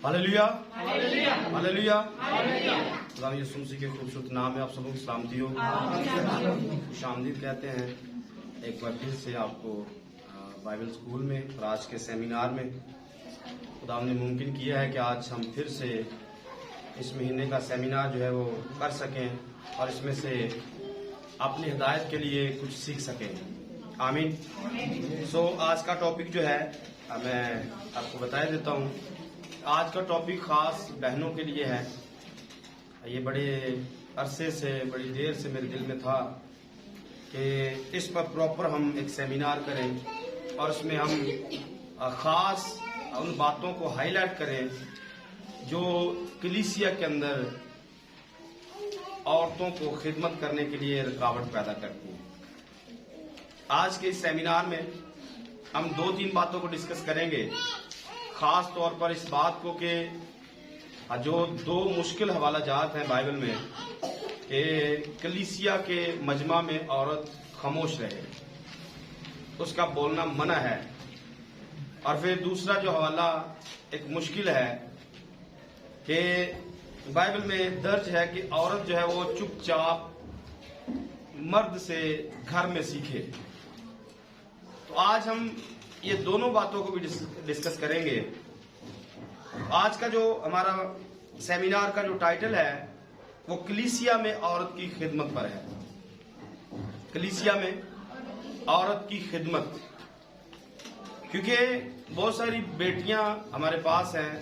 Hallelujah hallelujah. खुदा यीशु मसीह के खूबसूरत नाम में आप सबको सलामती हो, खुशामदीद कहते हैं एक बार फिर से आपको बाइबल स्कूल में और आज के सेमिनार में। खुदा ने मुमकिन किया है कि आज हम फिर से इस महीने का सेमिनार जो है वो कर सकें और इसमें से अपनी हिदायत के लिए कुछ सीख सकें। आमीन। आज का टॉपिक जो है मैं आपको बता देता हूँ। आज का टॉपिक खास बहनों के लिए है। ये बड़े अरसे से, बड़ी देर से मेरे दिल में था कि इस पर प्रॉपर हम एक सेमिनार करें और इसमें हम खास उन बातों को हाईलाइट करें जो कलीसिया के अंदर औरतों को खिदमत करने के लिए रुकावट पैदा करती हैं। आज के इस सेमिनार में हम 2-3 बातों को डिस्कस करेंगे, खास तौर पर इस बात को कि जो 2 मुश्किल हवाला जात हैं बाइबल में कि कलीसिया के मजमा में औरत खामोश रहे, उसका बोलना मना है। और फिर दूसरा जो हवाला एक मुश्किल है कि बाइबल में दर्ज है कि औरत जो है वो चुपचाप मर्द से घर में सीखे। तो आज हम ये दोनों बातों को भी डिस्कस करेंगे। आज का जो हमारा सेमिनार का जो टाइटल है वो कलीसिया में औरत की खिदमत पर है। कलीसिया में औरत की खिदमत, क्योंकि बहुत सारी बेटियां हमारे पास हैं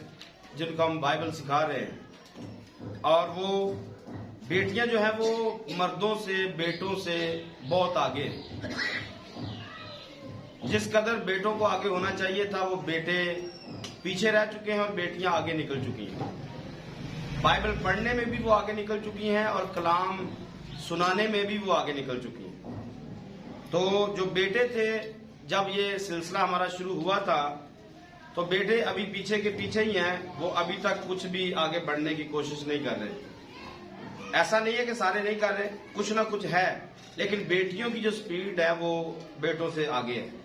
जिनको हम बाइबल सिखा रहे हैं और वो बेटियां जो है वो मर्दों से, बेटों से बहुत आगे। जिस कदर बेटों को आगे होना चाहिए था वो बेटे पीछे रह चुके हैं और बेटियां आगे निकल चुकी हैं। बाइबल पढ़ने में भी वो आगे निकल चुकी हैं और कलाम सुनाने में भी वो आगे निकल चुकी हैं। तो जो बेटे थे, जब ये सिलसिला हमारा शुरू हुआ था तो बेटे अभी पीछे के पीछे ही हैं, वो अभी तक कुछ भी आगे बढ़ने की कोशिश नहीं कर रहे। ऐसा नहीं है कि सारे नहीं कर रहे, कुछ ना कुछ है, लेकिन बेटियों की जो स्पीड है वो बेटों से आगे है।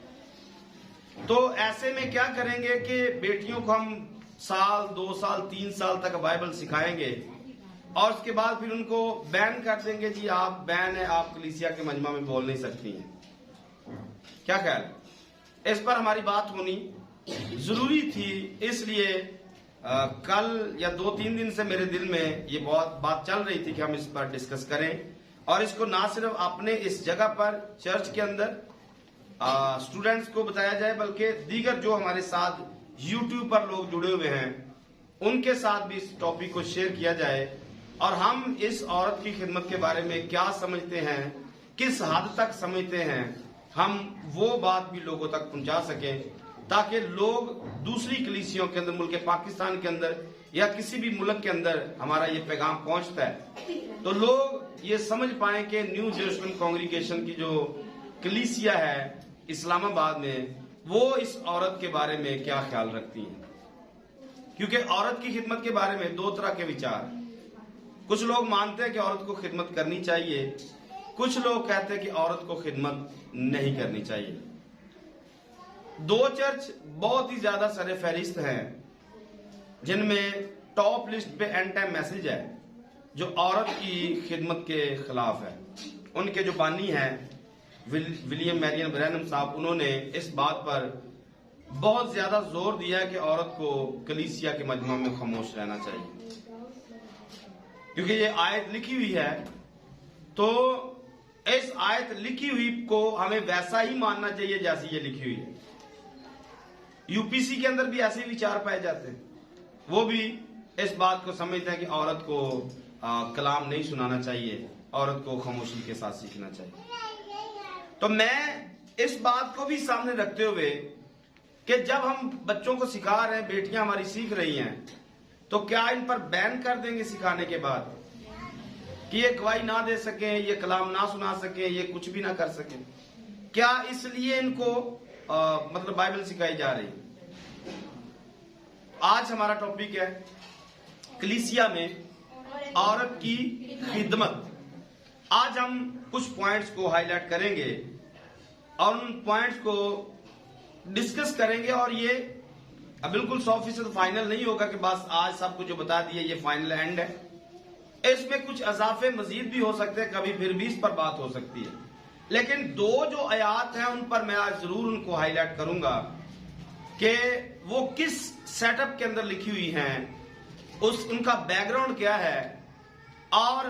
तो ऐसे में क्या करेंगे कि बेटियों को हम साल, 2 साल, 3 साल तक बाइबल सिखाएंगे और उसके बाद फिर उनको बैन कर देंगे। जी आप बैन है, आप कलीसिया के मजमा में बोल नहीं सकती हैं। क्या ख्याल? इस पर हमारी बात होनी जरूरी थी, इसलिए कल या 2-3 दिन से मेरे दिल में ये बहुत बात चल रही थी कि हम इस पर डिस्कस करें और इसको ना सिर्फ अपने इस जगह पर चर्च के अंदर स्टूडेंट्स को बताया जाए, बल्कि दीगर जो हमारे साथ यूट्यूब पर लोग जुड़े हुए हैं उनके साथ भी इस टॉपिक को शेयर किया जाए और हम इस औरत की खिदमत के बारे में क्या समझते हैं, किस हद तक समझते हैं, हम वो बात भी लोगों तक पहुंचा सकें ताकि लोग दूसरी कलीसियों के अंदर, मुल्क पाकिस्तान के अंदर या किसी भी मुल्क के अंदर हमारा ये पैगाम पहुंचता है तो लोग ये समझ पाए कि न्यू जेरूसलम कांग्रीगेशन की जो कलीसिया है इस्लामाबाद में, वो इस औरत के बारे में क्या ख्याल रखती है। क्योंकि औरत की खिदमत के बारे में 2 तरह के विचार। कुछ लोग मानते हैं कि औरत को खिदमत करनी चाहिए, कुछ लोग कहते हैं कि औरत को खिदमत नहीं करनी चाहिए। 2 चर्च बहुत ही ज्यादा सरे फहरिस्त हैं जिनमें टॉप लिस्ट पे एंड टाइम मैसेज है जो औरत की खिदमत के खिलाफ है। उनके जो बानी हैं विलियम मैरियन ब्रैनम साहब, उन्होंने इस बात पर बहुत ज्यादा जोर दिया है कि औरत को कलीसिया के मजमा में खामोश रहना चाहिए। क्योंकि ये आयत लिखी हुई है तो इस आयत लिखी हुई को हमें वैसा ही मानना चाहिए जैसी ये लिखी हुई है। यूपीसी के अंदर भी ऐसे विचार पाए जाते हैं, वो भी इस बात को समझते हैं कि औरत को कलाम नहीं सुनाना चाहिए, औरत को खामोशी के साथ सीखना चाहिए। तो मैं इस बात को भी सामने रखते हुए कि जब हम बच्चों को सिखा रहे हैं, बेटियां हमारी सीख रही हैं, तो क्या इन पर बैन कर देंगे सिखाने के बाद कि ये गवाही ना दे सके, ये कलाम ना सुना सके, ये कुछ भी ना कर सके? क्या इसलिए इनको मतलब बाइबल सिखाई जा रही? आज हमारा टॉपिक है कलीसिया में औरत की खिदमत। आज हम कुछ पॉइंट्स को हाईलाइट करेंगे और उन पॉइंट्स को डिस्कस करेंगे और ये अब बिल्कुल 100% फाइनल नहीं होगा कि बस आज सबको जो बता दिए ये फाइनल एंड है। इसमें कुछ अजाफे मजीद भी हो सकते हैं, कभी फिर भी इस पर बात हो सकती है। लेकिन दो जो आयात हैं उन पर मैं आज जरूर उनको हाईलाइट करूंगा कि वो किस सेटअप के अंदर लिखी हुई हैं, उनका बैकग्राउंड क्या है और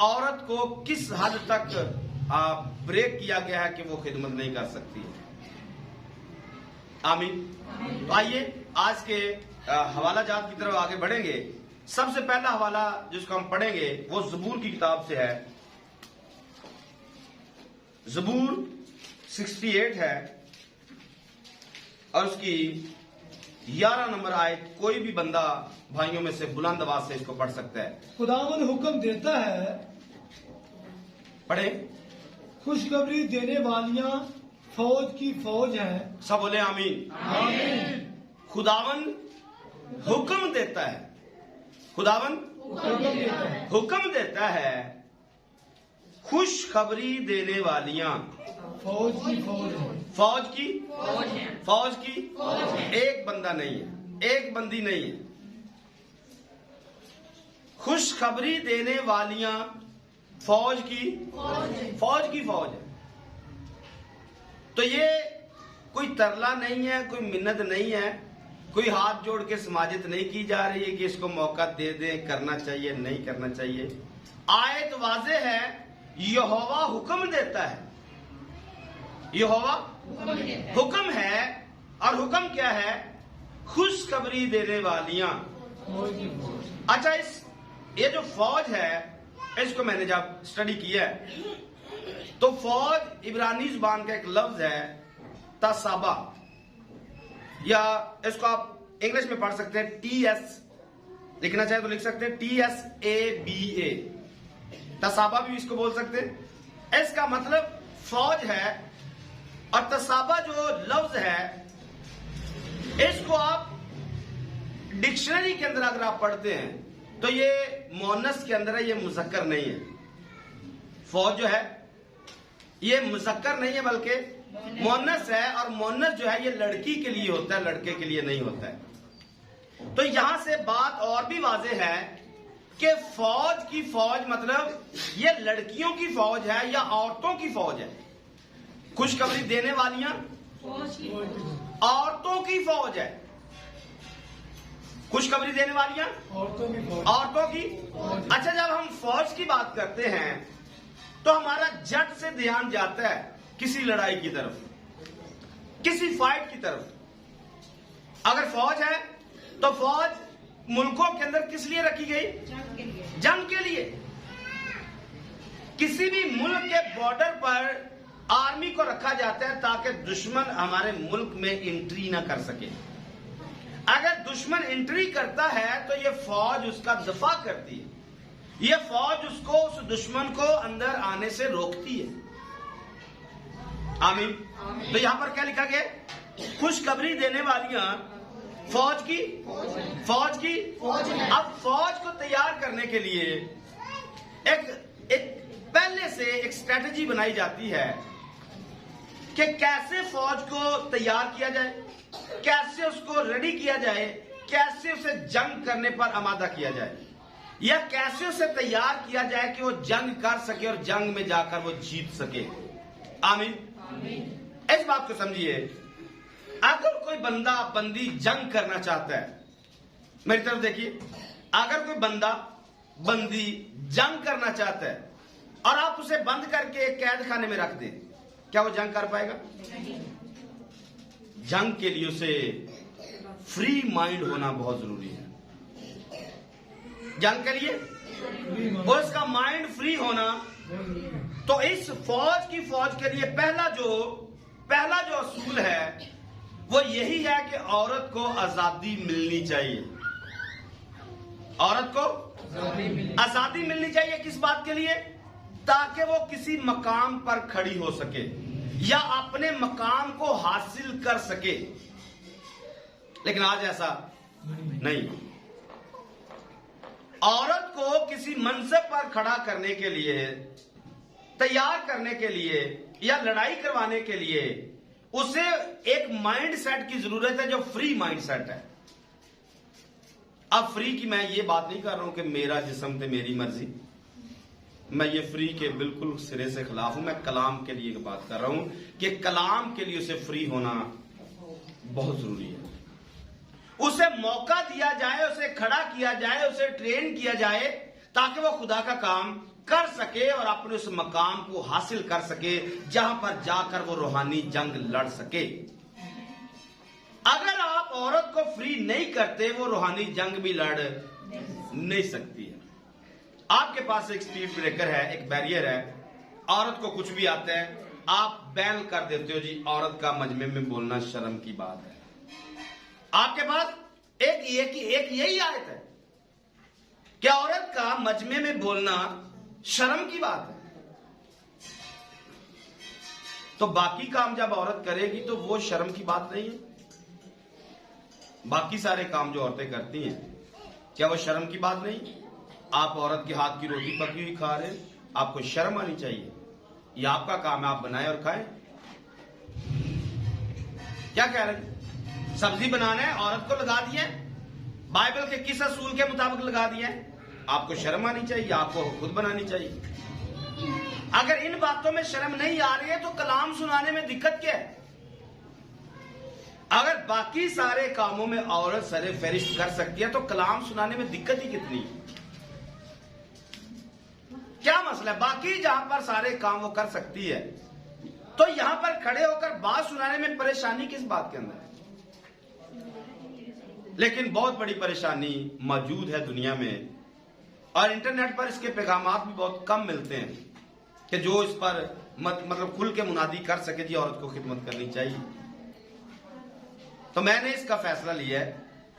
औरत को किस हद तक ब्रेक किया गया है कि वो खिदमत नहीं कर सकती है। आमीन। तो आइए आज के हवाला जात की तरफ आगे बढ़ेंगे। सबसे पहला हवाला जिसको हम पढ़ेंगे वो ज़बूर की किताब से है। ज़बूर 68 है और उसकी 11 नंबर आयत। कोई भी बंदा भाइयों में से बुलंद आवाज से इसको पढ़ सकता है। खुदावन हुक्म देता है, पढ़े। खुशखबरी देने वालियां फौज की फौज है। सब बोले आमीन। आमीन। खुदावन हुक्म देता है, खुदावन हुक्म देता है, खुशखबरी देने वालियां फौज की फौज है। फौज की फौज की एक बंदा नहीं है, एक बंदी नहीं है। खुशखबरी देने वालियां फौज की फौज है। तो ये कोई तरला नहीं है, कोई मिन्नत नहीं है, कोई हाथ जोड़ के समाजित नहीं की जा रही है कि इसको मौका दे दें, करना चाहिए नहीं करना चाहिए। आयत वाज़े है, यहोवा हुक्म देता है। यहोवा हुक्म है और हुक्म क्या है? खुशखबरी देने वालियां। अच्छा, ये जो फौज है इसको मैंने जब स्टडी किया है तो फौज इब्रानी जुबान का एक लफ्ज है तसाबा, या इसको आप इंग्लिश में पढ़ सकते हैं TS, लिखना चाहे तो लिख सकते हैं TSABA, तसाबा भी इसको बोल सकते हैं। इसका मतलब फौज है। और तसाबा जो लफ्ज है इसको आप डिक्शनरी के अंदर अगर आप पढ़ते हैं तो ये मोनस के अंदर है, ये मुजक्कर नहीं है। फौज जो है ये मुजक्कर नहीं है बल्कि मोनस है, और मोनस जो है ये लड़की के लिए होता है, लड़के के लिए नहीं होता है। तो यहां से बात और भी वाजे है कि फौज की फौज मतलब ये लड़कियों की फौज है या औरतों की फौज है। खुशखबरी देने वालियां औरतों की फौज है। खुशखबरी देने वालियां औरतों की। अच्छा, जब हम फौज की बात करते हैं तो हमारा झट से ध्यान जाता है किसी लड़ाई की तरफ, किसी फाइट की तरफ। अगर फौज है तो फौज मुल्कों के अंदर किस लिए रखी गई? जंग के लिए। किसी भी मुल्क के बॉर्डर पर आर्मी को रखा जाता है ताकि दुश्मन हमारे मुल्क में एंट्री ना कर सके। अगर दुश्मन एंट्री करता है तो ये फौज उसका दफा करती है, ये फौज उसको, उस दुश्मन को अंदर आने से रोकती है। आमीन। तो यहां पर क्या लिखा गया? खुशखबरी देने वालियां फौज की अब फौज को तैयार करने के लिए एक पहले से एक स्ट्रेटजी बनाई जाती है कि कैसे फौज को तैयार किया जाए, कैसे उसको रेडी किया जाए, कैसे उसे जंग करने पर आमादा किया जाए, या कैसे उसे तैयार किया जाए कि वो जंग कर सके और जंग में जाकर वो जीत सके। आमीन। इस बात को समझिए, अगर कोई बंदा बंदी जंग करना चाहता है, मेरी तरफ देखिए, अगर कोई बंदा बंदी जंग करना चाहता है और आप उसे बंद करके एक कैद खाने में रख दें, क्या वो जंग कर पाएगा? जंग के लिए उसे फ्री माइंड होना बहुत जरूरी है। जंग के लिए उसका माइंड फ्री होना। तो इस फौज की फौज के लिए पहला जो असूल है वो यही है कि औरत को आजादी मिलनी चाहिए। औरत को आजादी मिलनी चाहिए। किस बात के लिए? ताकि वो किसी मकाम पर खड़ी हो सके या अपने मकाम को हासिल कर सके। लेकिन आज ऐसा नहीं। औरत को किसी मनसब पर खड़ा करने के लिए, तैयार करने के लिए या लड़ाई करवाने के लिए उसे एक माइंड सेट की जरूरत है जो फ्री माइंड सेट है। अब फ्री की मैं ये बात नहीं कर रहा हूं कि मेरा जिस्म थे मेरी मर्जी, मैं ये फ्री के बिल्कुल सिरे से खिलाफ हूं। मैं कलाम के लिए बात कर रहा हूं कि कलाम के लिए उसे फ्री होना बहुत जरूरी है। उसे मौका दिया जाए, उसे खड़ा किया जाए, उसे ट्रेन किया जाए ताकि वो खुदा का काम कर सके और अपने उस मकाम को हासिल कर सके जहां पर जाकर वो रूहानी जंग लड़ सके। अगर आप औरत को फ्री नहीं करते, वो रूहानी जंग भी लड़ नहीं सकती है। आपके पास एक स्पीड ब्रेकर है, एक बैरियर है, औरत को कुछ भी आता है, आप बैन कर देते हो जी औरत का मजमे में बोलना शर्म की बात है। आपके पास एक यही आयत है कि औरत का मजमे में बोलना शर्म की बात है। तो बाकी काम जब औरत करेगी तो वो शर्म की बात नहीं है। बाकी सारे काम जो औरतें करती हैं, क्या वो शर्म की बात नहीं? आप औरत के हाथ की रोटी पकी हुई खा रहे हैं, आपको शर्म आनी चाहिए। ये आपका काम है, आप बनाएं और खाएं। क्या कह रहे हैं? सब्जी बनाना है, औरत को लगा दिया, बाइबल के किस असूल के मुताबिक लगा दिया, आपको शर्म आनी चाहिए, आपको खुद बनानी चाहिए। अगर इन बातों में शर्म नहीं आ रही है तो कलाम सुनाने में दिक्कत क्या है? अगर बाकी सारे कामों में औरत सरे फहरिस्त कर सकती है तो कलाम सुनाने में दिक्कत ही कितनी? क्या मसला है? बाकी जहां पर सारे काम वो कर सकती है तो यहां पर खड़े होकर बात सुनाने में परेशानी किस बात के अंदर है? लेकिन बहुत बड़ी परेशानी मौजूद है दुनिया में, और इंटरनेट पर इसके पैगामात भी बहुत कम मिलते हैं कि जो इस पर मतलब खुल के मुनादी कर सके जी औरत को खिदमत करनी चाहिए। तो मैंने इसका फैसला लिया है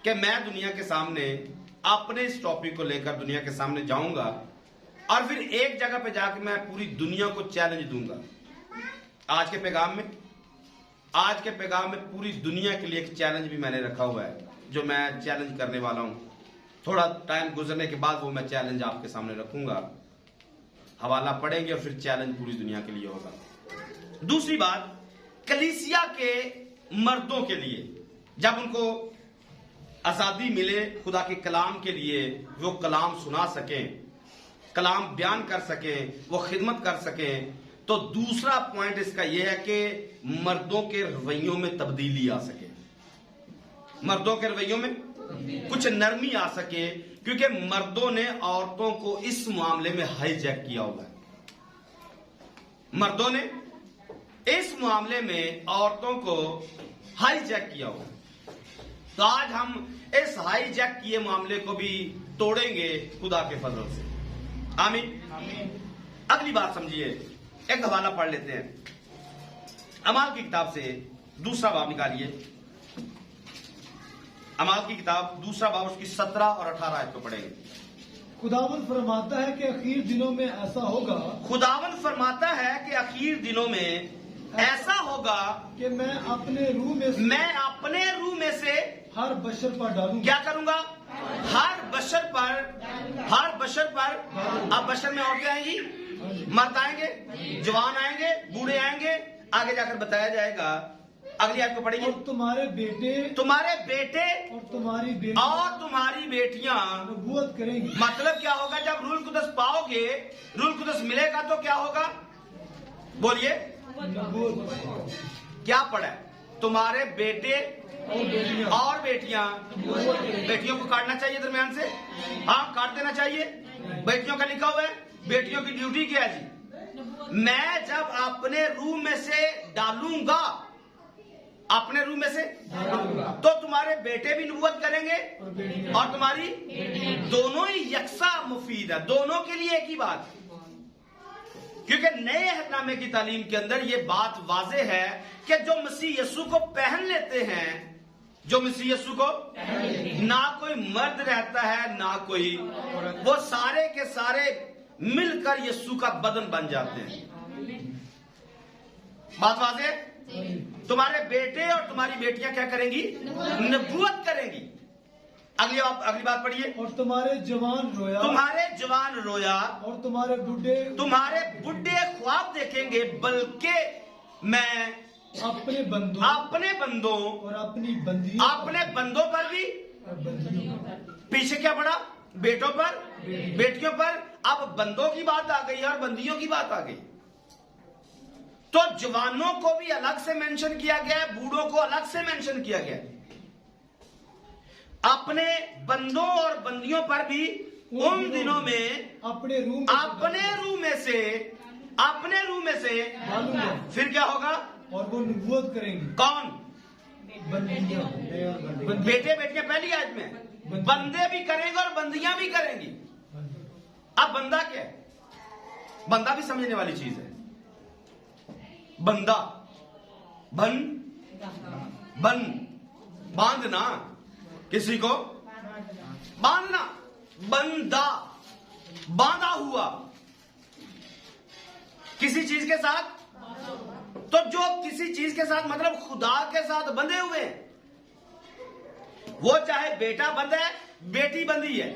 कि मैं दुनिया के सामने अपने इस टॉपिक को लेकर दुनिया के सामने जाऊंगा और फिर एक जगह पे जाकर मैं पूरी दुनिया को चैलेंज दूंगा। आज के पैगाम में पूरी दुनिया के लिए एक चैलेंज भी मैंने रखा हुआ है जो मैं चैलेंज करने वाला हूं। थोड़ा टाइम गुजरने के बाद वो मैं चैलेंज आपके सामने रखूंगा, हवाला पढ़ेंगे और फिर चैलेंज पूरी दुनिया के लिए होगा। दूसरी बात, कलीसिया के मर्दों के लिए जब उनको आजादी मिले खुदा के कलाम के लिए, वो कलाम सुना सकें, कलाम बयान कर सकें, वो खिदमत कर सकें, तो दूसरा पॉइंट इसका यह है कि मर्दों के रवैयों में तब्दीली आ सके, मर्दों के रवैयों में कुछ नरमी आ सके, क्योंकि मर्दों ने औरतों को इस मामले में हाईजैक किया हुआ है। मर्दों ने इस मामले में औरतों को हाईजैक किया हुआ है। तो आज हम इस हाईजैक किए मामले को भी तोड़ेंगे खुदा के फजल से। आमीन। अगली बात समझिए, एक हवाला पढ़ लेते हैं। अमाल की किताब से दूसरा बाब निकालिए। अमाल की किताब दूसरा बाब, उसकी 17 और 18 आयत को पढ़ेंगे। खुदावंद फरमाता है कि आखिर दिनों में ऐसा होगा, खुदावंद फरमाता है कि आखिर दिनों में ऐसा होगा कि मैं अपने रूह में से हर बशर पर डालूंगा। क्या करूंगा? हर बशर पर। अब बशर में औरतें आएंगी, मर्द आएंगे, जवान आएंगे, बूढ़े आएंगे, आगे जाकर बताया जाएगा। अगली आयत को पढ़ेंगे। और तुम्हारे बेटे और तुम्हारी बेटियां नबूवत करेंगी। मतलब क्या होगा? जब रूल कुदस पाओगे, रूल कुदस मिलेगा तो क्या होगा? बोलिए, क्या पढ़ा है? तुम्हारे बेटे और बेटियां। बेटियों को काटना चाहिए दरमियान से, हाँ काट देना चाहिए। बेटियों का लिखा हुआ है, बेटियों की ड्यूटी क्या है जी? मैं जब अपने रूह में से डालूंगा, अपने रूह में से, तो तुम्हारे बेटे भी नबूवत करेंगे और तुम्हारी दोनों ही यकसा मुफीद है, दोनों के लिए एक ही बात है। क्योंकि नए अहदनामे की तालीम के अंदर यह बात वाज़े है कि जो मसीह यीशु को पहन लेते हैं, जो मसीह यीशु को, ना कोई मर्द रहता है ना कोई, वो सारे के सारे मिलकर यीशु का बदन बन जाते हैं। बात वाज़े? तुम्हारे बेटे और तुम्हारी बेटियां क्या करेंगी? नबूवत करेंगी। अगली बात पढ़िए। और तुम्हारे जवान रोया और तुम्हारे बुढ़े ख्वाब देखेंगे, बल्कि मैं अपने बंदों और अपनी बंदियों अपने बंदों पर भी, और बंदियों पर। पीछे क्या पड़ा? बेटों पर, बेटियों पर। अब बंदों की बात आ गई और बंदियों की बात आ गई। तो जवानों को भी अलग से मेंशन किया गया है, बूढ़ों को अलग से मेंशन किया गया है। अपने बंदों और बंदियों पर भी उन दिनों में अपने रूम में से डालूंगा। फिर क्या होगा? और वो नबूवत करेंगे। कौन? बंदियां, बेटे बेटियां पहली आयत में, बंदे भी करेंगे और बंदियां भी करेंगी। अब बंदा क्या है? बंदा भी समझने वाली चीज है। बंदा, बांधना, किसी को बांधना, बंदा, बांधा हुआ किसी चीज के साथ। तो जो किसी चीज के साथ मतलब खुदा के साथ बंधे हुए हैं, वो चाहे बेटा बंधा है, बेटी बंधी है,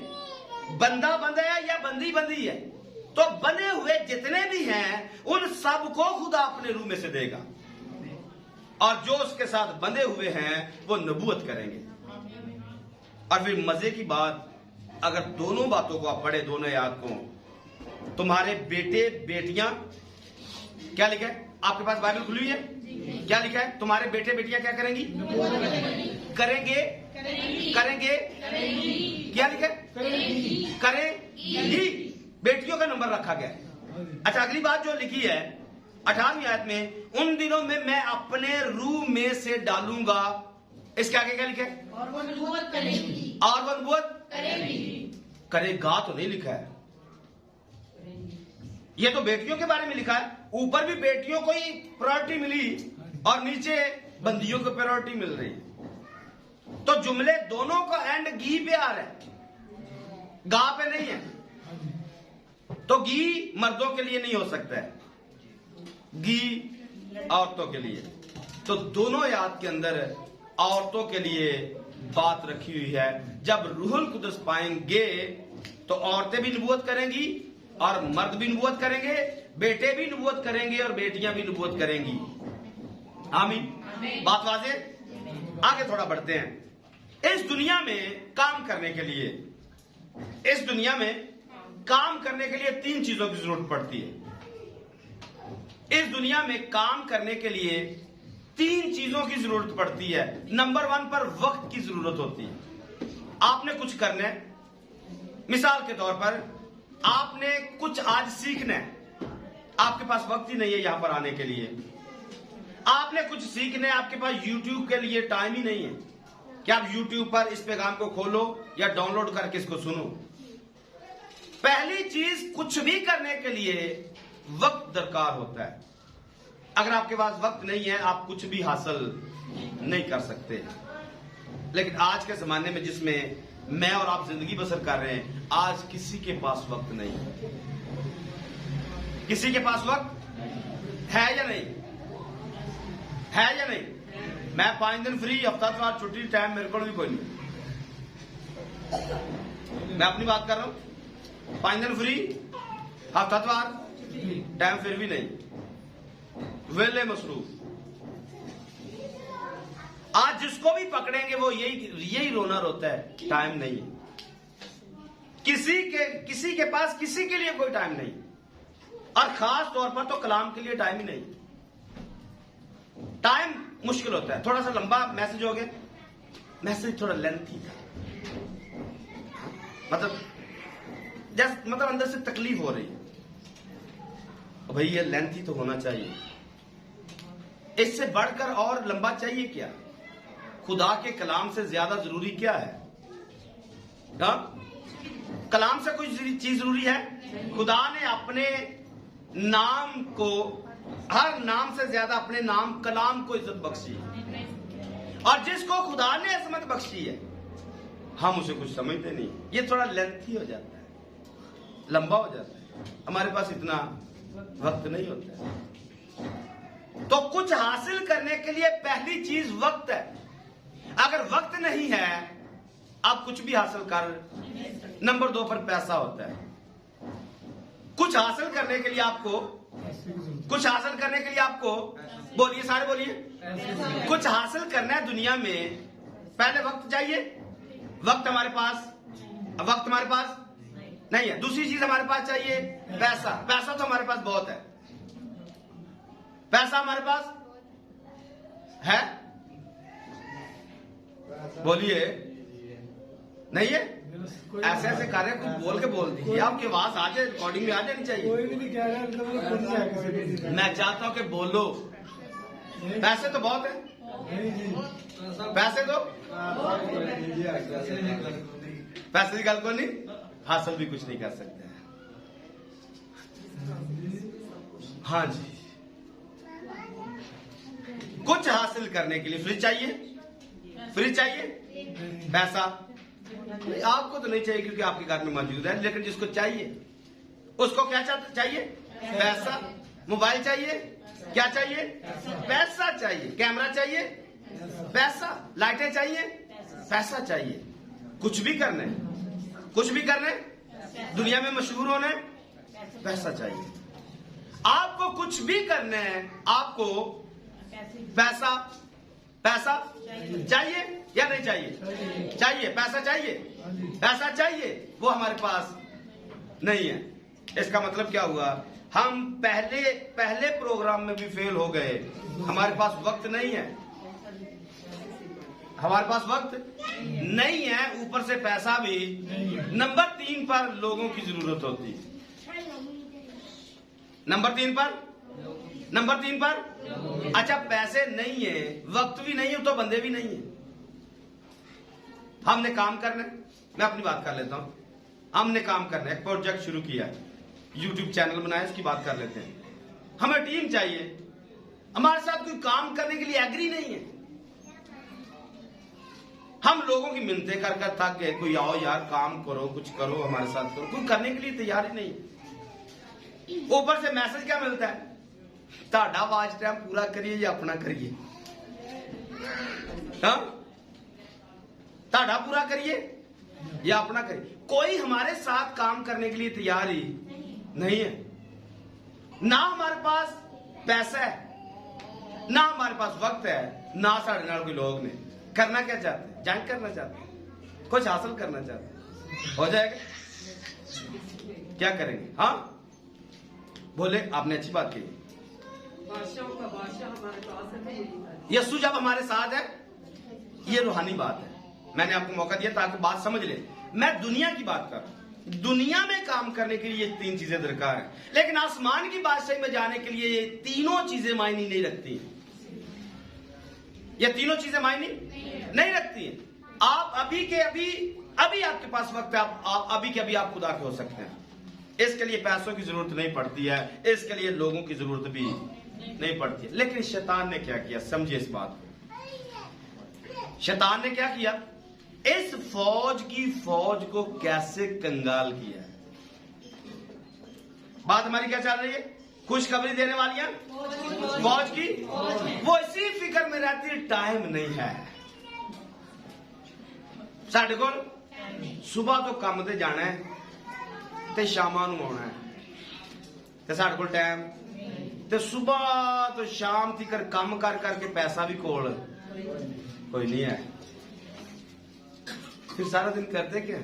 बंदा बंधा है या बंदी बंधी है, तो बने हुए जितने भी हैं उन सबको खुदा अपने रूह में से देगा। और जो उसके साथ बंधे हुए हैं वो नबूवत करेंगे। और फिर मजे की बात, अगर दोनों बातों को आप पढ़े, दोनों आयत को, तुम्हारे बेटे बेटियां, क्या लिखा है? आपके पास बाइबल खुली हुई है? क्या लिखा है? तुम्हारे बेटे बेटियां क्या करेंगी? करेंगे। क्या लिखा है? करेंगी। बेटियों का नंबर रखा गया है। अच्छा, अगली बात जो लिखी है 18वीं आयत में, उन दिनों में मैं अपने रूह में से डालूंगा। इसके आगे क्या लिखा है? और वो नबूवत करेगी। और वो नबूवत करेगा तो नहीं लिखा है। ये तो बेटियों के बारे में लिखा है। ऊपर भी बेटियों को ही प्रायोरिटी मिली और नीचे बंदियों को प्रायोरिटी मिल रही है। तो जुमले दोनों का एंड गी पे आ रहा है, गा पे नहीं है। तो गी मर्दों के लिए नहीं हो सकता है, गी औरतों के लिए। तो दोनों आयत के अंदर औरतों के लिए बात रखी हुई है। जब रूहुल कुदस पाएंगे तो औरतें भी नबूवत करेंगी और मर्द भी नबूवत करेंगे, बेटे भी नबूवत करेंगे और बेटियां भी नबूवत करेंगी। आमीन। बात वाज़ेह? आगे थोड़ा बढ़ते हैं। इस दुनिया में काम करने के लिए, इस दुनिया में काम करने के लिए 3 चीजों की जरूरत पड़ती है। इस दुनिया में काम करने के लिए 3 चीजों की जरूरत पड़ती है। नंबर 1 पर वक्त की जरूरत होती है। आपने कुछ करना है, मिसाल के तौर पर आपने कुछ आज सीखना है, आपके पास वक्त ही नहीं है यहां पर आने के लिए। आपने कुछ सीखना है, आपके पास YouTube के लिए टाइम ही नहीं है कि आप YouTube पर इस पैगाम को खोलो या डाउनलोड करके इसको सुनो। पहली चीज, कुछ भी करने के लिए वक्त दरकार होता है। अगर आपके पास वक्त नहीं है आप कुछ भी हासिल नहीं कर सकते। लेकिन आज के जमाने में जिसमें मैं और आप जिंदगी बसर कर रहे हैं, आज किसी के पास वक्त नहीं। किसी के पास वक्त है या नहीं? है या नहीं? मैं 5 दिन फ्री, हफ्तावार छुट्टी, टाइम मेरे को भी कोई नहीं। मैं अपनी बात कर रहा हूं। 5 दिन फ्री, हफ्तावार, टाइम फिर भी नहीं, वेले मसरूफ। आज जिसको भी पकड़ेंगे वो यही रोना रोता है, टाइम नहीं है। किसी के पास किसी के लिए कोई टाइम नहीं, और खास तौर पर तो कलाम के लिए टाइम ही नहीं। टाइम मुश्किल होता है। थोड़ा सा लंबा मैसेज हो गया, मैसेज थोड़ा लेंथी था, मतलब अंदर से तकलीफ हो रही है, भाई ये लेंथी तो होना चाहिए, इससे बढ़कर और लंबा चाहिए क्या? खुदा के कलाम से ज्यादा जरूरी क्या है? कलाम से कोई चीज जरूरी है? खुदा ने अपने नाम को, हर नाम से ज्यादा अपने नाम कलाम को इज्जत बख्शी है, और जिसको खुदा ने अजमत बख्शी है हम उसे कुछ समझते नहीं। ये थोड़ा लेंथी हो जाता है, लंबा हो जाता है, हमारे पास इतना वक्त नहीं होता है। तो कुछ हासिल करने के लिए पहली चीज वक्त है। अगर वक्त नहीं है आप कुछ भी हासिल कर। नंबर 2 पर पैसा होता है। कुछ हासिल करने के लिए आपको कुछ हासिल करने के लिए आपको, बोलिए सारे बोलिए, कुछ हासिल करना है दुनिया में, पहले वक्त चाहिए। वक्त हमारे पास नहीं है। दूसरी चीज हमारे पास चाहिए पैसा। पैसा तो हमारे पास बहुत है। पैसा हमारे पास है, बोलिए नहीं है। ऐसे ऐसे कार्य कुछ बोल के बोल दीजिए, आपकी आवाज आ जाए, रिकॉर्डिंग में आ जानी चाहिए। कोई भी नहीं कह रहा है, मैं चाहता हूं कि बोलो। पैसे तो बहुत है, पैसे तो, पैसे की गल को नहीं, हासिल भी कुछ नहीं कर सकते। हाँ जी, कुछ हासिल करने के लिए फ्रिज चाहिए, पैसा आपको तो नहीं चाहिए क्योंकि आपके घर में मौजूद है, लेकिन जिसको चाहिए उसको क्या चाहिए? पैसा। मोबाइल चाहिए, क्या चाहिए? पैसा चाहिए। कैमरा चाहिए, पैसा। लाइटें चाहिए, पैसा चाहिए। कुछ भी करना है, दुनिया में मशहूर होना है, पैसा चाहिए। आपको कुछ भी करना है, आपको पैसा चाहिए या नहीं चाहिए? चाहिए। पैसा चाहिए, वो हमारे पास नहीं है। इसका मतलब क्या हुआ? हम पहले प्रोग्राम में भी फेल हो गए। हमारे पास वक्त नहीं है, ऊपर से पैसा भी। नंबर 3 पर लोगों की जरूरत होती है। नंबर तीन पर अच्छा, पैसे नहीं है, वक्त भी नहीं है, तो बंदे भी नहीं है। हमने काम करना है, मैं अपनी बात कर लेता हूं। हमने काम करना है, एक प्रोजेक्ट शुरू किया है, यूट्यूब चैनल बनाया, इसकी बात कर लेते हैं। हमें टीम चाहिए, हमारे साथ कोई काम करने के लिए एग्री नहीं है। हम लोगों की मिन्नतें कर थक गए, कोई आओ यार काम करो, कुछ करो, हमारे साथ करो, कोई करने के लिए तैयार ही नहीं। ऊपर से मैसेज क्या मिलता है? ताड़ा वाच टाइम पूरा करिए या अपना करिए। हाँ, ताड़ा पूरा करिए या अपना करिए। कोई हमारे साथ काम करने के लिए तैयार ही नहीं है। ना हमारे पास पैसा है, ना हमारे पास वक्त है, ना साढ़े नाल कोई लोग ने। करना क्या चाहते हैं? जंग करना चाहते हैं, कुछ हासिल करना चाहते हैं। हो जाएगा? क्या करेंगे? हाँ बोले, आपने अच्छी बात कही। यीशु जब हमारे साथ है, ये रूहानी बात है। मैंने आपको मौका दिया ताकि बात समझ ले। मैं दुनिया की बात कर रहा हूं। दुनिया में काम करने के लिए ये 3 चीजें दरकार है, लेकिन आसमान की बादशाही में जाने के लिए ये तीनों चीजें मायने नहीं रखती। ये तीनों चीजें मायने नहीं रखती हैं। आप अभी आपके पास वक्त है, आप अभी के अभी आप खुदा के हो सकते हैं। इसके लिए पैसों की जरूरत नहीं पड़ती है, इसके लिए लोगों की जरूरत भी नहीं पड़ती है। लेकिन शैतान ने क्या किया? समझिए इस बात को। शैतान ने क्या किया? इस फौज को कैसे कंगाल किया है। बात हमारी क्या चल रही है? खुशखबरी देने वाली फौज की। वो इसी फिक्र में रहती है, टाइम नहीं है साढ़े को। सुबह तो काम ते जाना है ते शामां नूं आउणा है, ते साढ़े कोल टाइम ते सुबह तो शाम तक काम कर करके पैसा भी कोल कोई नहीं है। फिर सारा दिन करते क्या?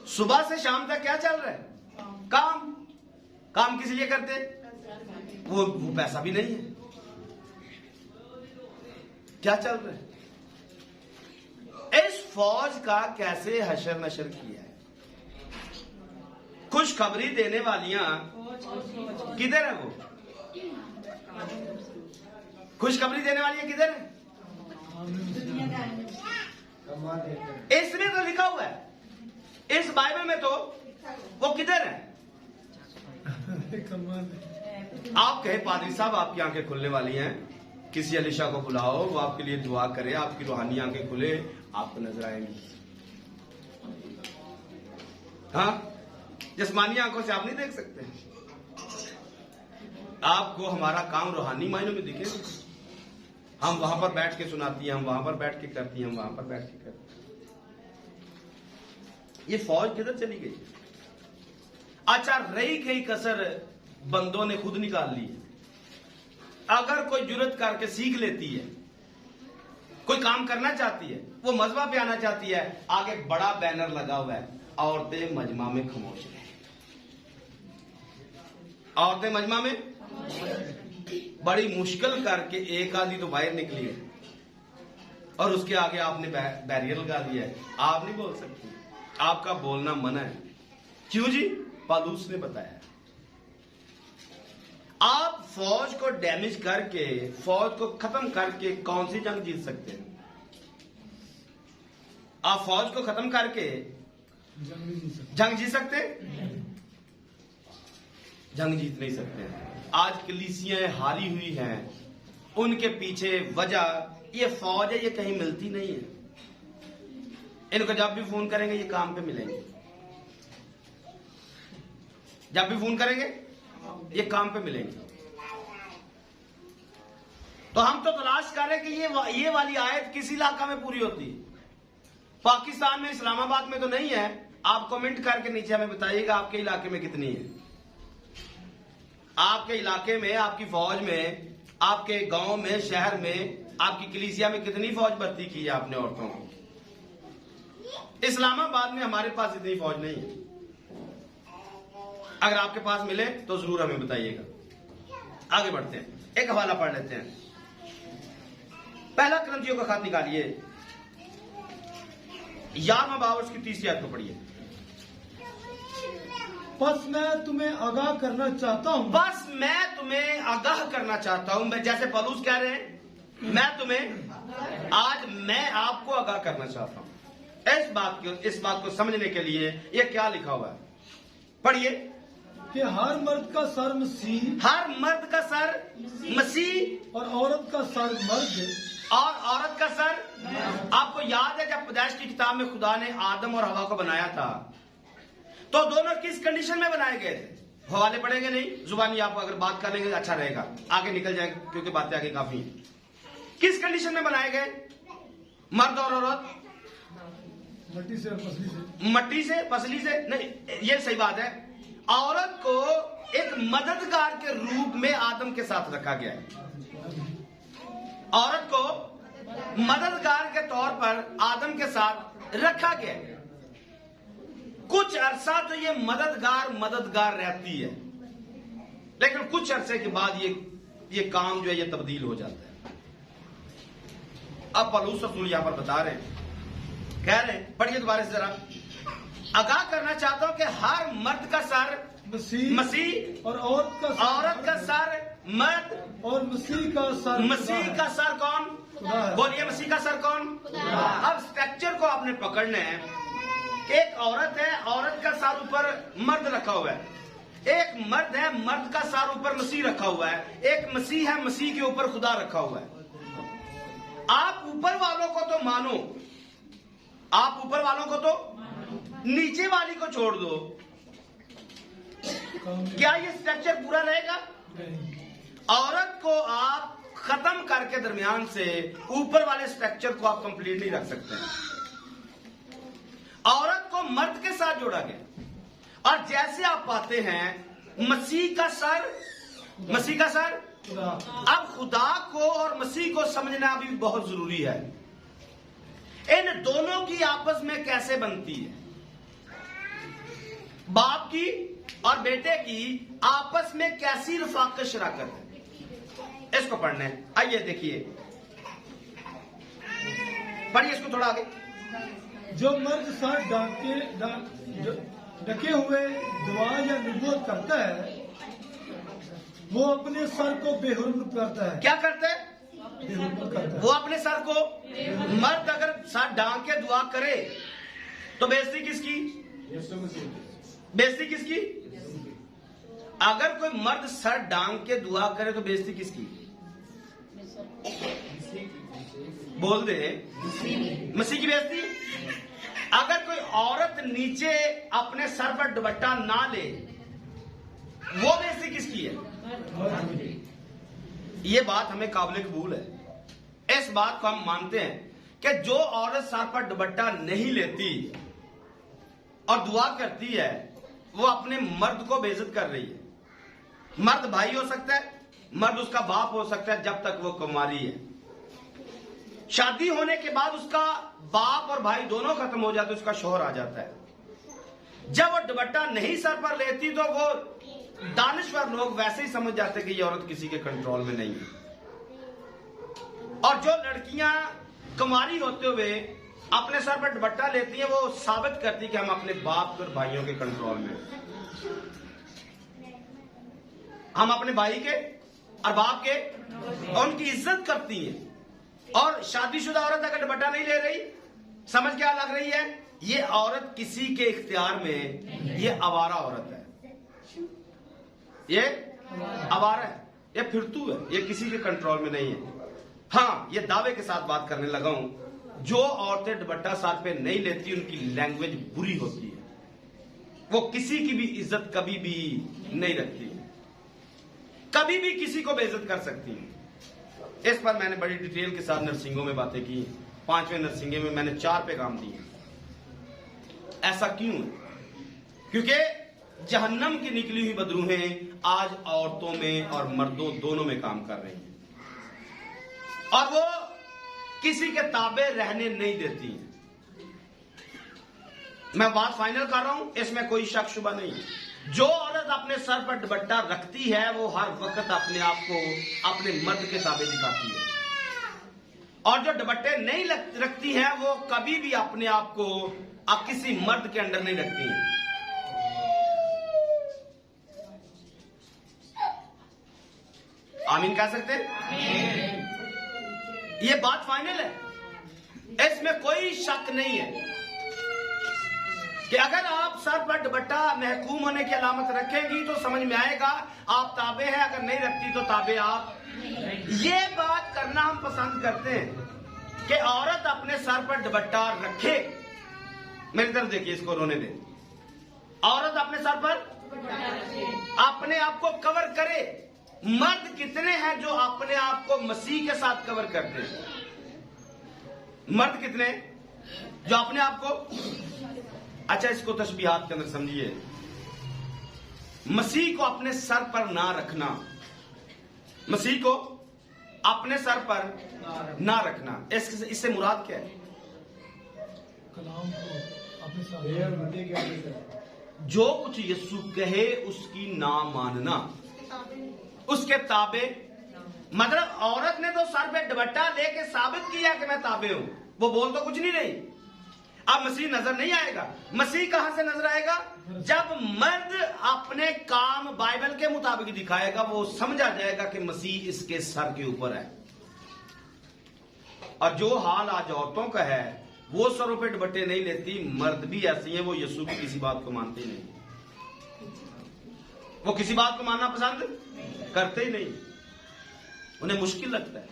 सुबह से शाम तक क्या चल रहा है? काम किस लिए करते? वो पैसा भी नहीं है। क्या चल रहा है? इस फौज का कैसे हशर नशर किया है? खुशखबरी देने वालियां किधर है? वो खुशखबरी देने वालियां किधर है? इसमें तो लिखा हुआ है, इस बाइबल में तो वो किधर है? आप कहे पादरी साहब आपकी आंखें खुलने वाली हैं, किसी अलीशा को बुलाओ, वो आपके लिए दुआ करे, आपकी रूहानी आंखें खुले, आपको नजर आएंगी। हाँ, जिस्मानी आंखों से आप नहीं देख सकते। आपको हमारा काम रूहानी मायनों में दिखेगा। हम वहां पर बैठ के सुनाती हैं, हम वहां पर बैठ के करती हैं, हम वहां पर बैठ के करती हैं। ये फौज किधर चली गई? अच्छा, रही गई कसर बंदों ने खुद निकाल ली है। अगर कोई जुर्रत करके सीख लेती है, कोई काम करना चाहती है, वो मजमा पे आना चाहती है, आगे बड़ा बैनर लगा हुआ है, औरतें मजमा में खामोश रहे, औरतें मजमा में। बड़ी मुश्किल करके एक आदमी तो बाहर निकली है और उसके आगे आपने बैरियर लगा दिया है, आप नहीं बोल सकती, आपका बोलना मना है। क्यों जी? पालूस ने बताया। आप फौज को डैमेज करके, फौज को खत्म करके कौन सी जंग जीत सकते हैं? आप फौज को खत्म करके जंग जीत सकते? जंग जीत नहीं सकते। आज कलीसियां हारी हुई हैं, उनके पीछे वजह ये फौज है, ये कहीं मिलती नहीं है। इनको जब भी फोन करेंगे ये काम पे मिलेंगे, जब भी फोन करेंगे ये काम पे मिलेंगे। तो हम तो तलाश कर रहे हैं कि ये वाली आयत किस इलाका में पूरी होती है। पाकिस्तान में, इस्लामाबाद में तो नहीं है। आप कमेंट करके नीचे हमें बताइएगा आपके इलाके में कितनी है। आपके इलाके में, आपकी फौज में, आपके गांव में, शहर में, आपकी कलीसिया में कितनी फौज भर्ती की है आपने औरतों को? इस्लामाबाद में हमारे पास इतनी फौज नहीं है। अगर आपके पास मिले तो जरूर हमें बताइएगा। आगे बढ़ते हैं, एक हवाला पढ़ लेते हैं। पहला करंथियों का खत निकालिए, 11वां बाब उसकी 30वीं आयत को पढ़िए। बस मैं तुम्हें आगाह करना चाहता हूं, बस मैं तुम्हें आगाह करना चाहता हूं। मैं जैसे पौलुस कह रहे हैं, मैं आपको आगाह करना चाहता हूं इस बात को समझने के लिए। ये क्या लिखा हुआ है, पढ़िए। कि हर मर्द का सर मसीह, हर मर्द का सर मसीह, और औरत का सर मर्द, और औरत का सर। आपको याद है जब पैदाइश की किताब में खुदा ने आदम और हवा को बनाया था, तो दोनों किस कंडीशन में बनाए गए थे? हवाले पढ़ेंगे नहीं, जुबानी आप अगर बात कर लेंगे अच्छा रहेगा, आगे निकल जाएंगे क्योंकि बातें आगे काफी हैं। किस कंडीशन में बनाए गए मर्द और औरत? मट्टी से, पसली से। मट्टी से, पसली से नहीं, ये सही बात है। औरत को एक मददगार के रूप में आदम के साथ रखा गया है। औरत को मददगार के तौर पर आदम के साथ रखा गया है। कुछ अरसा तो ये मददगार रहती है, लेकिन कुछ अरसे के बाद ये काम जो है ये तब्दील हो जाता है। अब पौलुस रसूल यहां पर बता रहे हैं, कह रहे हैं, पढ़िए दोबारा से जरा। आगाह करना चाहता हूं कि हर मर्द का सर मसीह, और औरत का सर मर्द, और मसीह का सर कौन? बोलिए, मसीह का सर कौन? अब स्ट्रक्चर को आपने पकड़ना है। एक औरत है, औरत का सर ऊपर मर्द रखा हुआ है। एक मर्द है, मर्द का सर ऊपर मसीह रखा हुआ है। एक मसीह है, मसीह के ऊपर खुदा रखा हुआ है। आप ऊपर वालों को तो मानो, आप ऊपर वालों को तो, नीचे वाली को छोड़ दो। क्या ये स्ट्रक्चर पूरा रहेगा? औरत को आप खत्म करके दरमियान से ऊपर वाले स्ट्रक्चर को आप कंप्लीट नहीं रख सकते हैं। औरत को मर्द के साथ जोड़ा गया, और जैसे आप पाते हैं मसीह का सर, अब खुदा को और मसीह को समझना भी बहुत जरूरी है। इन दोनों की आपस में कैसे बनती है? बाप की और बेटे की आपस में कैसी रफाकत शराकत है, इसको पढ़ना है। आइए देखिए, पढ़िए इसको थोड़ा आगे। जो मर्द सर ढके हुए दुआ या निबूवत करता है, वो अपने सर को बेहुरमत करता है। क्या करता है? बेहुरमत करता है। वो अपने सर को, मर्द अगर सर ढांक के दुआ करे तो बेइज्जती किसकी? बेइज्जती किसकी? अगर कोई मर्द सर डांग के दुआ करे तो बेइज्जती किसकी? बोल दे, मसीह की बेइज्जती। अगर कोई औरत नीचे अपने सर पर दुपट्टा ना ले, वो बेइज्जती किसकी है? ये बात हमें काबिल कबूल है। इस बात को हम मानते हैं कि जो औरत सर पर दुपट्टा नहीं लेती और दुआ करती है, वो अपने मर्द को बेइज्जत कर रही है। मर्द भाई हो सकता है, मर्द उसका बाप हो सकता है जब तक वो कुंवारी है। शादी होने के बाद उसका बाप और भाई दोनों खत्म हो जाते, उसका शौहर आ जाता है। जब वो दुपट्टा नहीं सर पर लेती तो वो दानिश्वर लोग वैसे ही समझ जाते कि ये औरत किसी के कंट्रोल में नहीं है। और जो लड़कियां कुंवारी होते हुए अपने सर पर दुपट्टा लेती हैं, वो साबित करती कि हम अपने बाप और भाइयों के कंट्रोल में, हम अपने भाई के और बाप के और उनकी इज्जत करती हैं। और शादीशुदा औरत अगर दुपट्टा नहीं ले रही, समझ क्या लग रही है, ये औरत किसी के इख्तियार में, ये आवारा औरत है, ये आवारा है, ये फिरतू है, ये किसी के कंट्रोल में नहीं है। हाँ, ये दावे के साथ बात करने लगा हूं, जो औरतें दुपट्टा साथ पे नहीं लेती उनकी लैंग्वेज बुरी होती है, वो किसी की भी इज्जत कभी भी नहीं रखती, कभी भी किसी को बेइज्जत कर सकती है। इस पर मैंने बड़ी डिटेल के साथ नरसिंगों में बातें की। 5वें नरसिंगे में मैंने 4 पैगाम दिए। ऐसा क्यों है? क्योंकि जहन्नम की निकली हुई बदरूहें आज औरतों में और मर्दों दोनों में काम कर रही हैं, और वो किसी के ताबे रहने नहीं देती हैं। मैं बात फाइनल कर रहा हूं, इसमें कोई शक शुबा नहीं। जो औरत अपने सर पर दुपट्टा रखती है वो हर वक्त अपने आप को अपने मर्द के ताबे दिखाती है, और जो दुपट्टे नहीं रखती है वो कभी भी अपने आप को अब किसी मर्द के अंडर नहीं रखती है। आमीन कह सकते हैं? ये बात फाइनल है, इसमें कोई शक नहीं है कि अगर आप सर पर दुपट्टा महकूम होने की अलामत रखेंगी तो समझ में आएगा आप ताबे हैं, अगर नहीं रखती तो ताबे आप। ये बात करना हम पसंद करते हैं कि औरत अपने सर पर दुपट्टा रखे। मेरी तरफ देखिए, इसको रोने दें। औरत अपने सर पर अपने आप को कवर करे। मर्द कितने हैं जो अपने आप को मसीह के साथ कवर करते हैं? मर्द कितने जो अपने आप को, अच्छा इसको तशबीहात के अंदर समझिए। मसीह को अपने सर पर ना रखना, मसीह को अपने सर पर ना रखना, इससे मुराद क्या है? कलाम को अपने साथ, जो कुछ यीशु कहे उसकी ना मानना, उसके ताबे। मतलब औरत ने तो सर पे दुपट्टा लेके साबित किया कि मैं ताबे हूं, वो बोल तो कुछ नहीं रही। अब मसीह नजर नहीं आएगा। मसीह कहां से नजर आएगा? जब मर्द अपने काम बाइबल के मुताबिक दिखाएगा, वो समझा जाएगा कि मसीह इसके सर के ऊपर है। और जो हाल आज औरतों का है, वो सरों पे दुपट्टे नहीं लेती, मर्द भी ऐसी हैं, वो यीशु की किसी बात को मानते ही नहीं, वो किसी बात को मानना पसंद करते ही नहीं, उन्हें मुश्किल लगता है।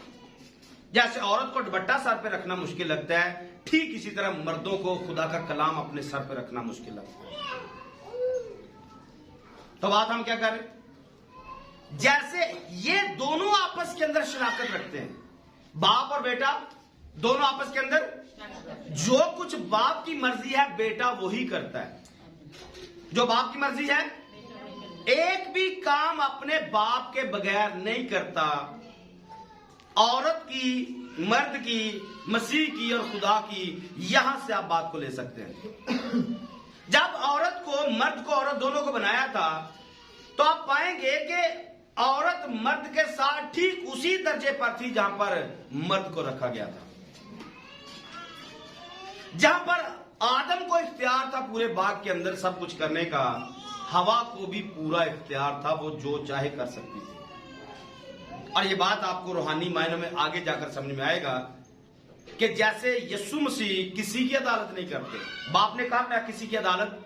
जैसे औरत को दुपट्टा सर पे रखना मुश्किल लगता है, ठीक इसी तरह मर्दों को खुदा का कलाम अपने सर पे रखना मुश्किल लगता है। तो बात हम क्या करें? जैसे ये दोनों आपस के अंदर शराकत रखते हैं, बाप और बेटा दोनों आपस के अंदर, जो कुछ बाप की मर्जी है बेटा वही करता है। जो बाप की मर्जी है, एक भी काम अपने बाप के बगैर नहीं करता। औरत की, मर्द की, मसीह की और खुदा की, यहां से आप बात को ले सकते हैं। जब औरत को, मर्द को, औरत दोनों को बनाया था, तो आप पाएंगे कि औरत मर्द के साथ ठीक उसी दर्जे पर थी जहां पर मर्द को रखा गया था। जहां पर आदम को इख्तियार था पूरे बाग के अंदर सब कुछ करने का, हवा को भी पूरा इख्तियार था, वो जो चाहे कर सकती थी। और ये बात आपको रूहानी मायनों में आगे जाकर समझ में आएगा कि जैसे यीशु मसीह किसी की अदालत नहीं करते। बाप ने कहा मैं किसी की अदालत,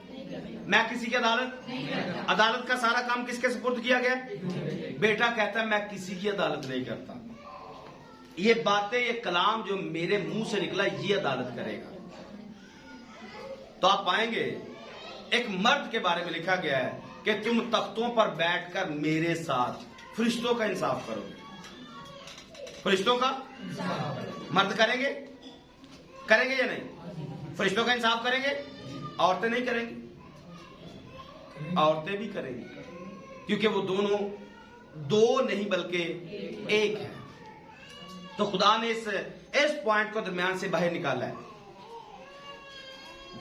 मैं किसी की अदालत का सारा काम किसके सुपुर्द किया गया? बेटा कहता है मैं किसी की अदालत नहीं करता। ये बातें, ये कलाम जो मेरे मुंह से निकला, ये अदालत करेगा। तो आप पाएंगे एक मर्द के बारे में लिखा गया है कि तुम तख्तों पर बैठकर मेरे साथ फरिश्तों का इंसाफ करोगे। फरिश्तों का मर्द करेंगे या नहीं? फरिश्तों का इंसाफ करेंगे, औरतें नहीं करेंगी। औरतें भी करेंगी, क्योंकि वो दोनों दो नहीं बल्कि एक है। तो खुदा ने इस पॉइंट को दरमियान से बाहर निकाला है।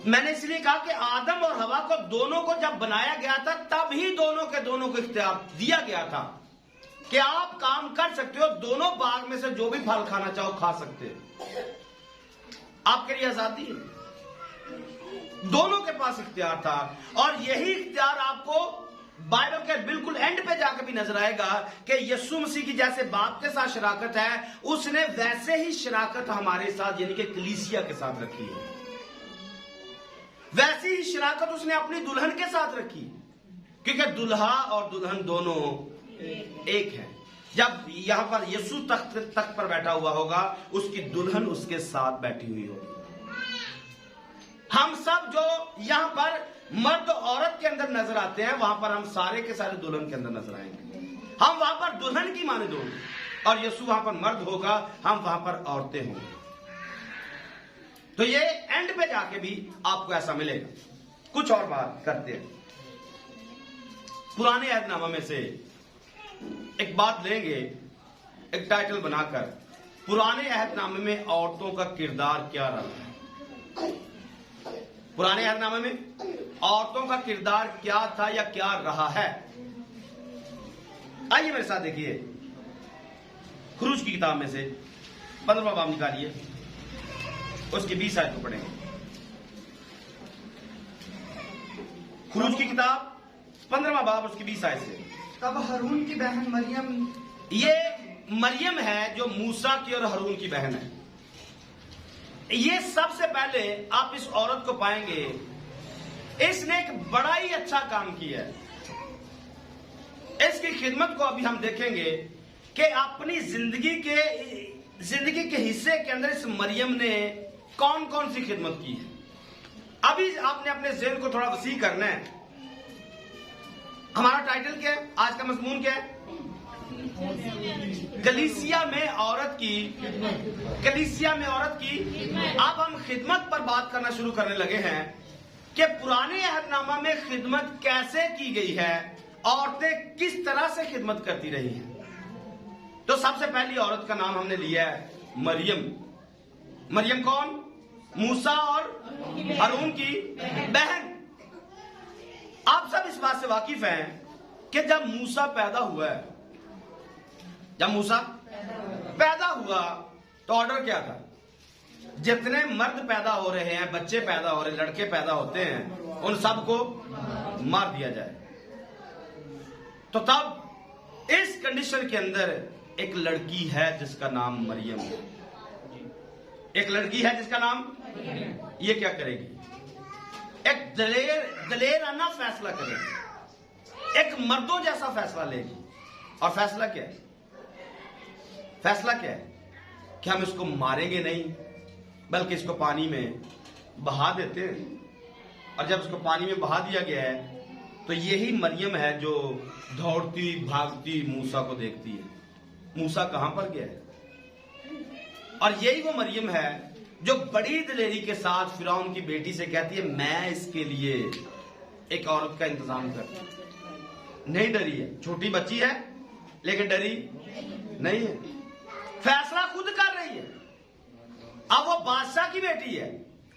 मैंने इसलिए कहा कि आदम और हवा को दोनों को जब बनाया गया था तब ही दोनों को इख्तियार दिया गया था कि आप काम कर सकते हो, दोनों बाग में से जो भी फल खाना चाहो खा सकते हो, आपके लिए आजादी है। दोनों के पास इख्तियार था, और यही इख्तियार आपको बाइबल के बिल्कुल एंड पे जाकर भी नजर आएगा कि यीशु मसीह की जैसे बाप के साथ शराकत है, उसने वैसे ही शराकत हमारे साथ यानी कि कलीसिया के साथ रखी है। वैसी ही शराकत उसने अपनी दुल्हन के साथ रखी, क्योंकि दुल्हा और दुल्हन दोनों एक है। जब यहां पर यीशु तख्त पर बैठा हुआ होगा, उसकी दुल्हन उसके साथ बैठी हुई होगी। हम सब जो यहां पर मर्द औरत के अंदर नजर आते हैं, वहां पर हम सारे के सारे दुल्हन के अंदर नजर आएंगे। हम वहां पर दुल्हन की माने होंगे, और यीशु वहां पर मर्द होगा, हम वहां पर औरतें होंगे। तो ये एंड पे जाके भी आपको ऐसा मिलेगा। कुछ और बात करते हैं। पुराने अहदनामा में से एक बात लेंगे, एक टाइटल बनाकर, पुराने अहदनामे में औरतों का किरदार क्या रहा है। पुराने अहदनामे में औरतों का किरदार क्या था या क्या रहा है। आइए मेरे साथ देखिए, खुरूज की किताब में से 15वां बाब निकालिए, उसकी 20 आयत को पढ़ेंगे। खुरूज की किताब 15वां बाब उसकी 20 आयत से। तब हारून की बहन मरियम, ये मरियम है जो मूसा की और हारून की बहन है। ये सबसे पहले आप इस औरत को पाएंगे, इसने एक बड़ा ही अच्छा काम किया है। इसकी खिदमत को अभी हम देखेंगे कि अपनी जिंदगी के हिस्से के अंदर इस मरियम ने कौन कौन सी खिदमत की है। अभी आपने अपने ज़हन को थोड़ा वसी करना है। हमारा टाइटल क्या है, आज का मजमून क्या है? कलीसिया में औरत की, कलीसिया में औरत की। अब हम खिदमत पर बात करना शुरू करने लगे हैं कि पुराने अहदनामा में खिदमत कैसे की गई है, औरतें किस तरह से खिदमत करती रही हैं। तो सबसे पहली औरत का नाम हमने लिया है मरियम। मरियम कौन? मूसा और हारून की बहन। आप सब इस बात से वाकिफ हैं कि जब मूसा पैदा हुआ है, जब मूसा पैदा हुआ तो ऑर्डर क्या था? जितने मर्द पैदा हो रहे हैं, बच्चे पैदा हो रहे हैं, लड़के पैदा होते हैं, उन सबको मार दिया जाए। तो तब इस कंडीशन के अंदर एक लड़की है जिसका नाम मरियम है। एक लड़की है जिसका नाम, ये क्या करेगी? एक दलेराना फैसला करेगी, एक मर्दों जैसा फैसला लेगी। और फैसला क्या है? फैसला क्या है कि हम इसको मारेंगे नहीं, बल्कि इसको पानी में बहा देते हैं। और जब इसको पानी में बहा दिया गया है तो यही मरियम है जो दौड़ती भागती मूसा को देखती है, मूसा कहां पर गया है। और यही वो मरियम है जो बड़ी दिलेरी के साथ फिरौन की बेटी से कहती है, मैं इसके लिए एक औरत का इंतजाम करती हूं। नहीं डरी है, छोटी बच्ची है लेकिन डरी नहीं है, फैसला खुद कर रही है। अब वो बादशाह की बेटी है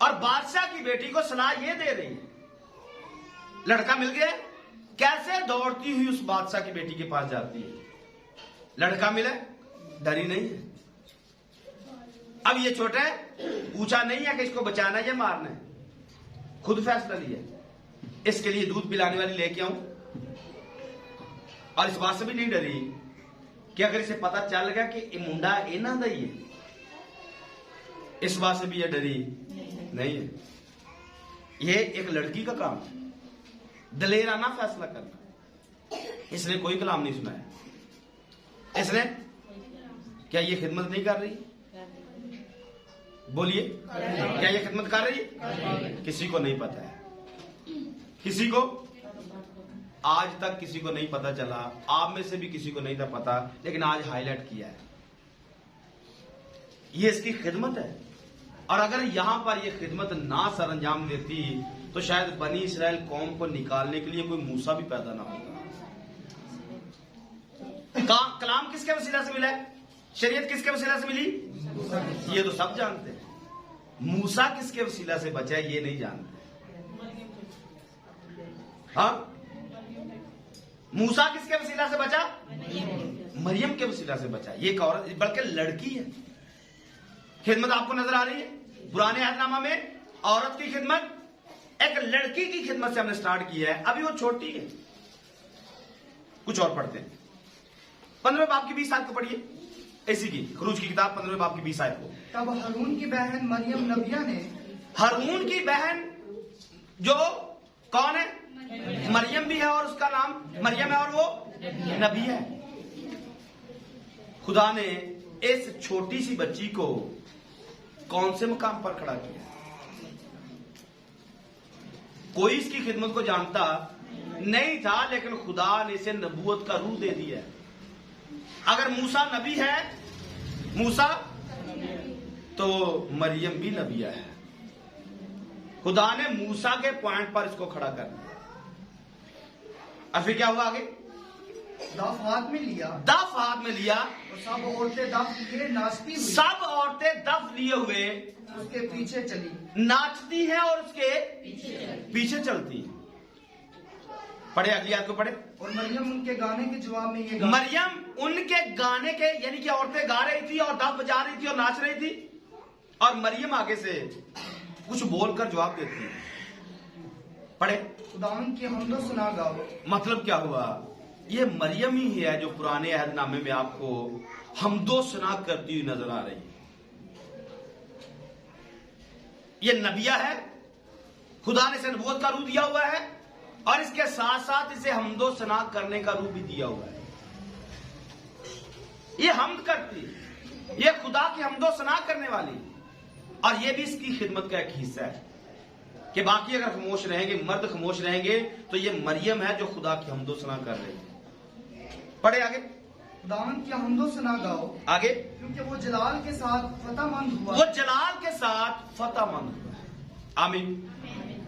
और बादशाह की बेटी को सलाह ये दे रही है। लड़का मिल गया, कैसे दौड़ती हुई उस बादशाह की बेटी के पास जाती है। लड़का मिला, डरी नहीं है। अब ये छोटा है, पूछा नहीं है कि इसको बचाना है या मारना है, खुद फैसला लिया। इसके लिए दूध पिलाने वाली लेके आऊं, और इस बात से भी नहीं डरी कि अगर इसे पता चल गया कि ये मुंडा इन्हां दा ही है, इस बात से भी ये डरी नहीं है। ये एक लड़की का काम है, दलेराना फैसला करना। इसने कोई कलाम नहीं सुनाया। इसने क्या ये खिदमत नहीं कर रही? बोलिए, क्या ये खिदमत कर रही है? किसी को नहीं पता है, किसी को आज तक किसी को नहीं पता चला। आप में से भी किसी को नहीं था पता, लेकिन आज हाईलाइट किया है। ये इसकी खिदमत है। और अगर यहां पर ये खिदमत ना सर अंजाम देती तो शायद बनी इसराइल कौम को निकालने के लिए कोई मूसा भी पैदा ना होगा। कलाम किसके वसीला से मिला है? शरीयत किसके वसीला से मिली? ये तो सब जानते हैं। मूसा किसके वसीला से बचा है ये नहीं जानते। हाँ, मूसा किसके वसीला से बचा? मरियम के वसीला से बचा। ये एक औरत, बल्कि लड़की है। खिदमत आपको नजर आ रही है? पुराने अहदनामा में औरत की खिदमत, एक लड़की की खिदमत से हमने स्टार्ट की है। अभी वो छोटी है। कुछ और पढ़ते हैं। 15वें बाब की 20 आयत को पढ़िए, इसी की खरूज की किताब 15वें बाब की 20 आयत को। तब हारून की बहन मरियम नबिया ने, हारून की बहन जो कौन है? मरियम भी है और उसका नाम मरियम है और वो नबी है। खुदा ने इस छोटी सी बच्ची को कौन से मकाम पर खड़ा किया? कोई इसकी खिदमत को जानता नहीं था, लेकिन खुदा ने इसे नबूवत का रूह दे दिया है। अगर मूसा नबी है, मूसा, तो मरियम भी नबिया है। खुदा ने मूसा के पॉइंट पर इसको खड़ा कर दिया। अब फिर क्या हुआ आगे? दफ हाथ में लिया, दफ हाथ में लिया, और सब औरतें दफ लिए नाचती हुई सब औरतें दफ लिए हुए उसके पीछे चली। नाचती हैं और उसके पीछे चलती हैं। पढ़े, अगली आयत को पढ़े। और मरियम उनके गाने के जवाब में ये गा, मरियम उनके गाने के, यानी कि औरतें गा रही थी और दफ बजा रही थी और नाच रही थी, और मरियम आगे से कुछ बोलकर जवाब देती है। पढ़े। खुदावंद की हमदो सुना गाओ। मतलब क्या हुआ? ये मरियम ही है जो पुराने अहदनामे में आपको हमदो सना करती हुई नजर आ रही है। ये नबिया है, खुदा ने इसे नबूवत का रूह दिया हुआ है, और इसके साथ साथ इसे हमदो सना करने का रूह भी दिया हुआ है। ये हमद करती, ये खुदा की हमदो सना करने वाली, और ये भी इसकी खिदमत का एक हिस्सा है कि बाकी अगर खामोश रहेंगे, मर्द खामोश रहेंगे, तो ये मरियम है जो खुदा की हमदो सना कर रही है। पढ़े आगे। खुदावंद की हमदो सुना गाओ आगे। क्योंकि वो जलाल के साथ फतहमंद हुआ। वो जलाल के साथ फतहमंद हुआ है। आमीन।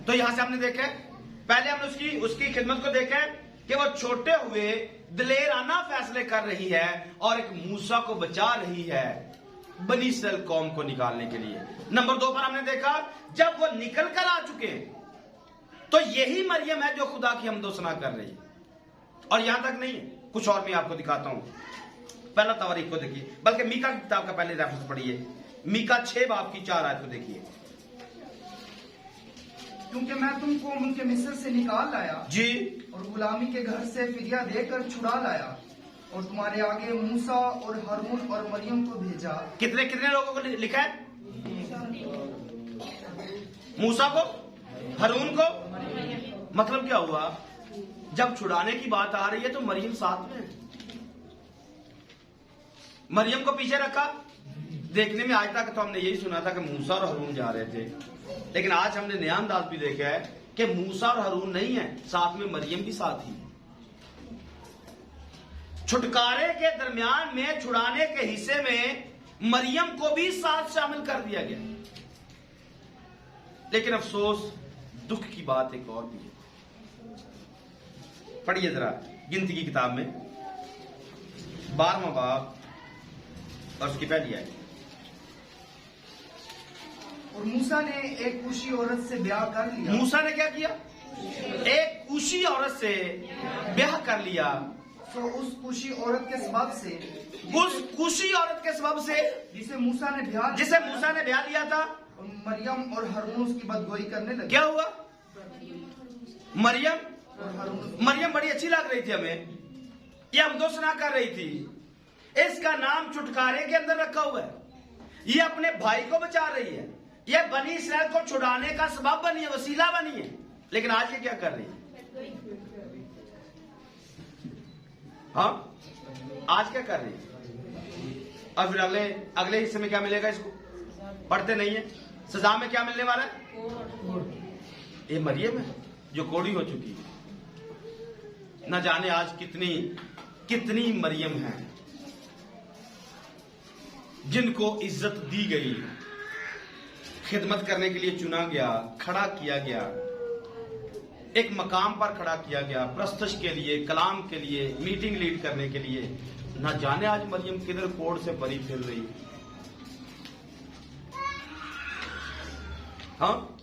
तो यहां से हमने देखा, पहले हमने उसकी खिदमत को देखा कि वो छोटे हुए दिलेराना फैसले कर रही है और एक मूसा को बचा रही है बनी इस्राएल कौम को निकालने के लिए। नंबर 2 पर हमने देखा जब वो निकल कर आ चुके तो यही मरियम है जो खुदा की हमदोसना कर रही है। और यहां तक नहीं है, कुछ और मैं आपको दिखाता हूं। पहला तवारीख को देखिए, बल्कि मीका की किताब का पहले रेफरेंस पढ़िए। मीका 6 बाब की 4 आयत को देखिए। क्योंकि मैं तुमको उनके मिस्र से निकाल लाया जी, और गुलामी के घर से फिदिया देकर छुड़ा लाया, और तुम्हारे आगे मूसा और हारून और मरियम को भेजा। कितने कितने लोगों को लिखा है? मूसा को, हारून को। मतलब क्या हुआ? जब छुड़ाने की बात आ रही है तो मरियम साथ में है। मरियम को पीछे रखा। देखने में आज तक तो हमने यही सुना था कि मूसा और हारून जा रहे थे, लेकिन आज हमने नया अंदाज भी देखा है कि मूसा और हारून नहीं है, साथ में मरियम भी साथ ही। छुटकारे के दरमियान में, छुड़ाने के हिस्से में मरियम को भी साथ शामिल कर दिया गया। लेकिन अफसोस, दुख की बात एक और भी है। पढ़िए जरा गिनती की किताब में 12वां बाब और उसकी पहली आयत। और मूसा ने एक कूशी औरत से ब्याह कर लिया। मूसा ने क्या किया? एक कूशी औरत से ब्याह कर लिया। तो उस कूशी औरत के सबब से, उस कूशी औरत के सबब से जिसे मूसा ने ब्याह लिया था, और मरियम और हारून उसकी बदगोई करने लगे। क्या हुआ? मरियम और हारून, मरियम बड़ी अच्छी लग रही थी हमें, ये हमदोसना कर रही थी। इसका नाम छुटकारे के अंदर रखा हुआ है। ये अपने भाई को बचा रही है, ये बनी इस्राएल को छुड़ाने का सबब बनी है, वसीला बनी है। लेकिन आज ये क्या कर रही है? हाँ, आज क्या कर रही है? और फिर अगले हिस्से में क्या मिलेगा इसको? पढ़ते नहीं है। सजा में क्या मिलने वाला है? ये मरियम है जो कोड़ी हो चुकी है। न जाने आज कितनी मरियम है जिनको इज्जत दी गई, खिदमत करने के लिए चुना गया, खड़ा किया गया, एक मकाम पर खड़ा किया गया प्रस्तश के लिए, कलाम के लिए, मीटिंग लीड करने के लिए। ना जाने आज मरियम किधर कोड़ से भरी फिर रही। हाँ,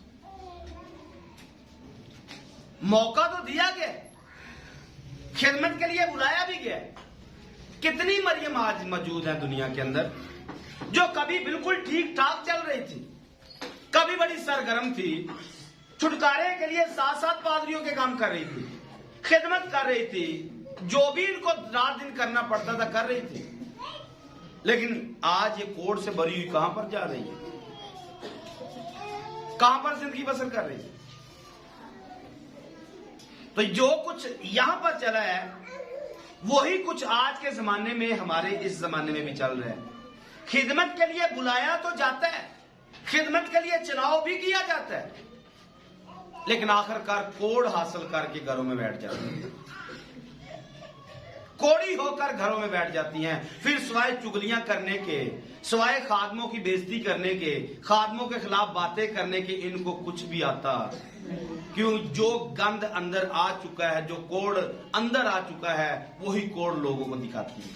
मौका तो दिया गया, खिदमत के लिए बुलाया भी गया। कितनी मरियम आज मौजूद है दुनिया के अंदर जो कभी बिल्कुल ठीक ठाक चल रही थी, कभी बड़ी सरगर्म थी, छुटकारे के लिए साथ साथ पादरियों के काम कर रही थी, खिदमत कर रही थी, जो भी इनको रात दिन करना पड़ता था कर रही थी। लेकिन आज ये कोड़ से भरी हुई कहां पर जा रही है, कहां पर जिंदगी बसर कर रही है। तो जो कुछ यहां पर चला है वही कुछ आज के जमाने में, हमारे इस जमाने में भी चल रहा है। खिदमत के लिए बुलाया तो जाता है, खिदमत के लिए चुनाव भी किया जाता है, लेकिन आखिरकार कोड़ हासिल करके घरों में बैठ जाते हैं, कोड़ी होकर घरों में बैठ जाती हैं। फिर सिवाय चुगलियां करने के, सिवाय खादमों की बेइज्जती करने के, खादमों के खिलाफ बातें करने के इनको कुछ भी आता क्यों? जो गंद अंदर आ चुका है, जो कोड़ अंदर आ चुका है, वही कोड़ लोगों को दिखाती है।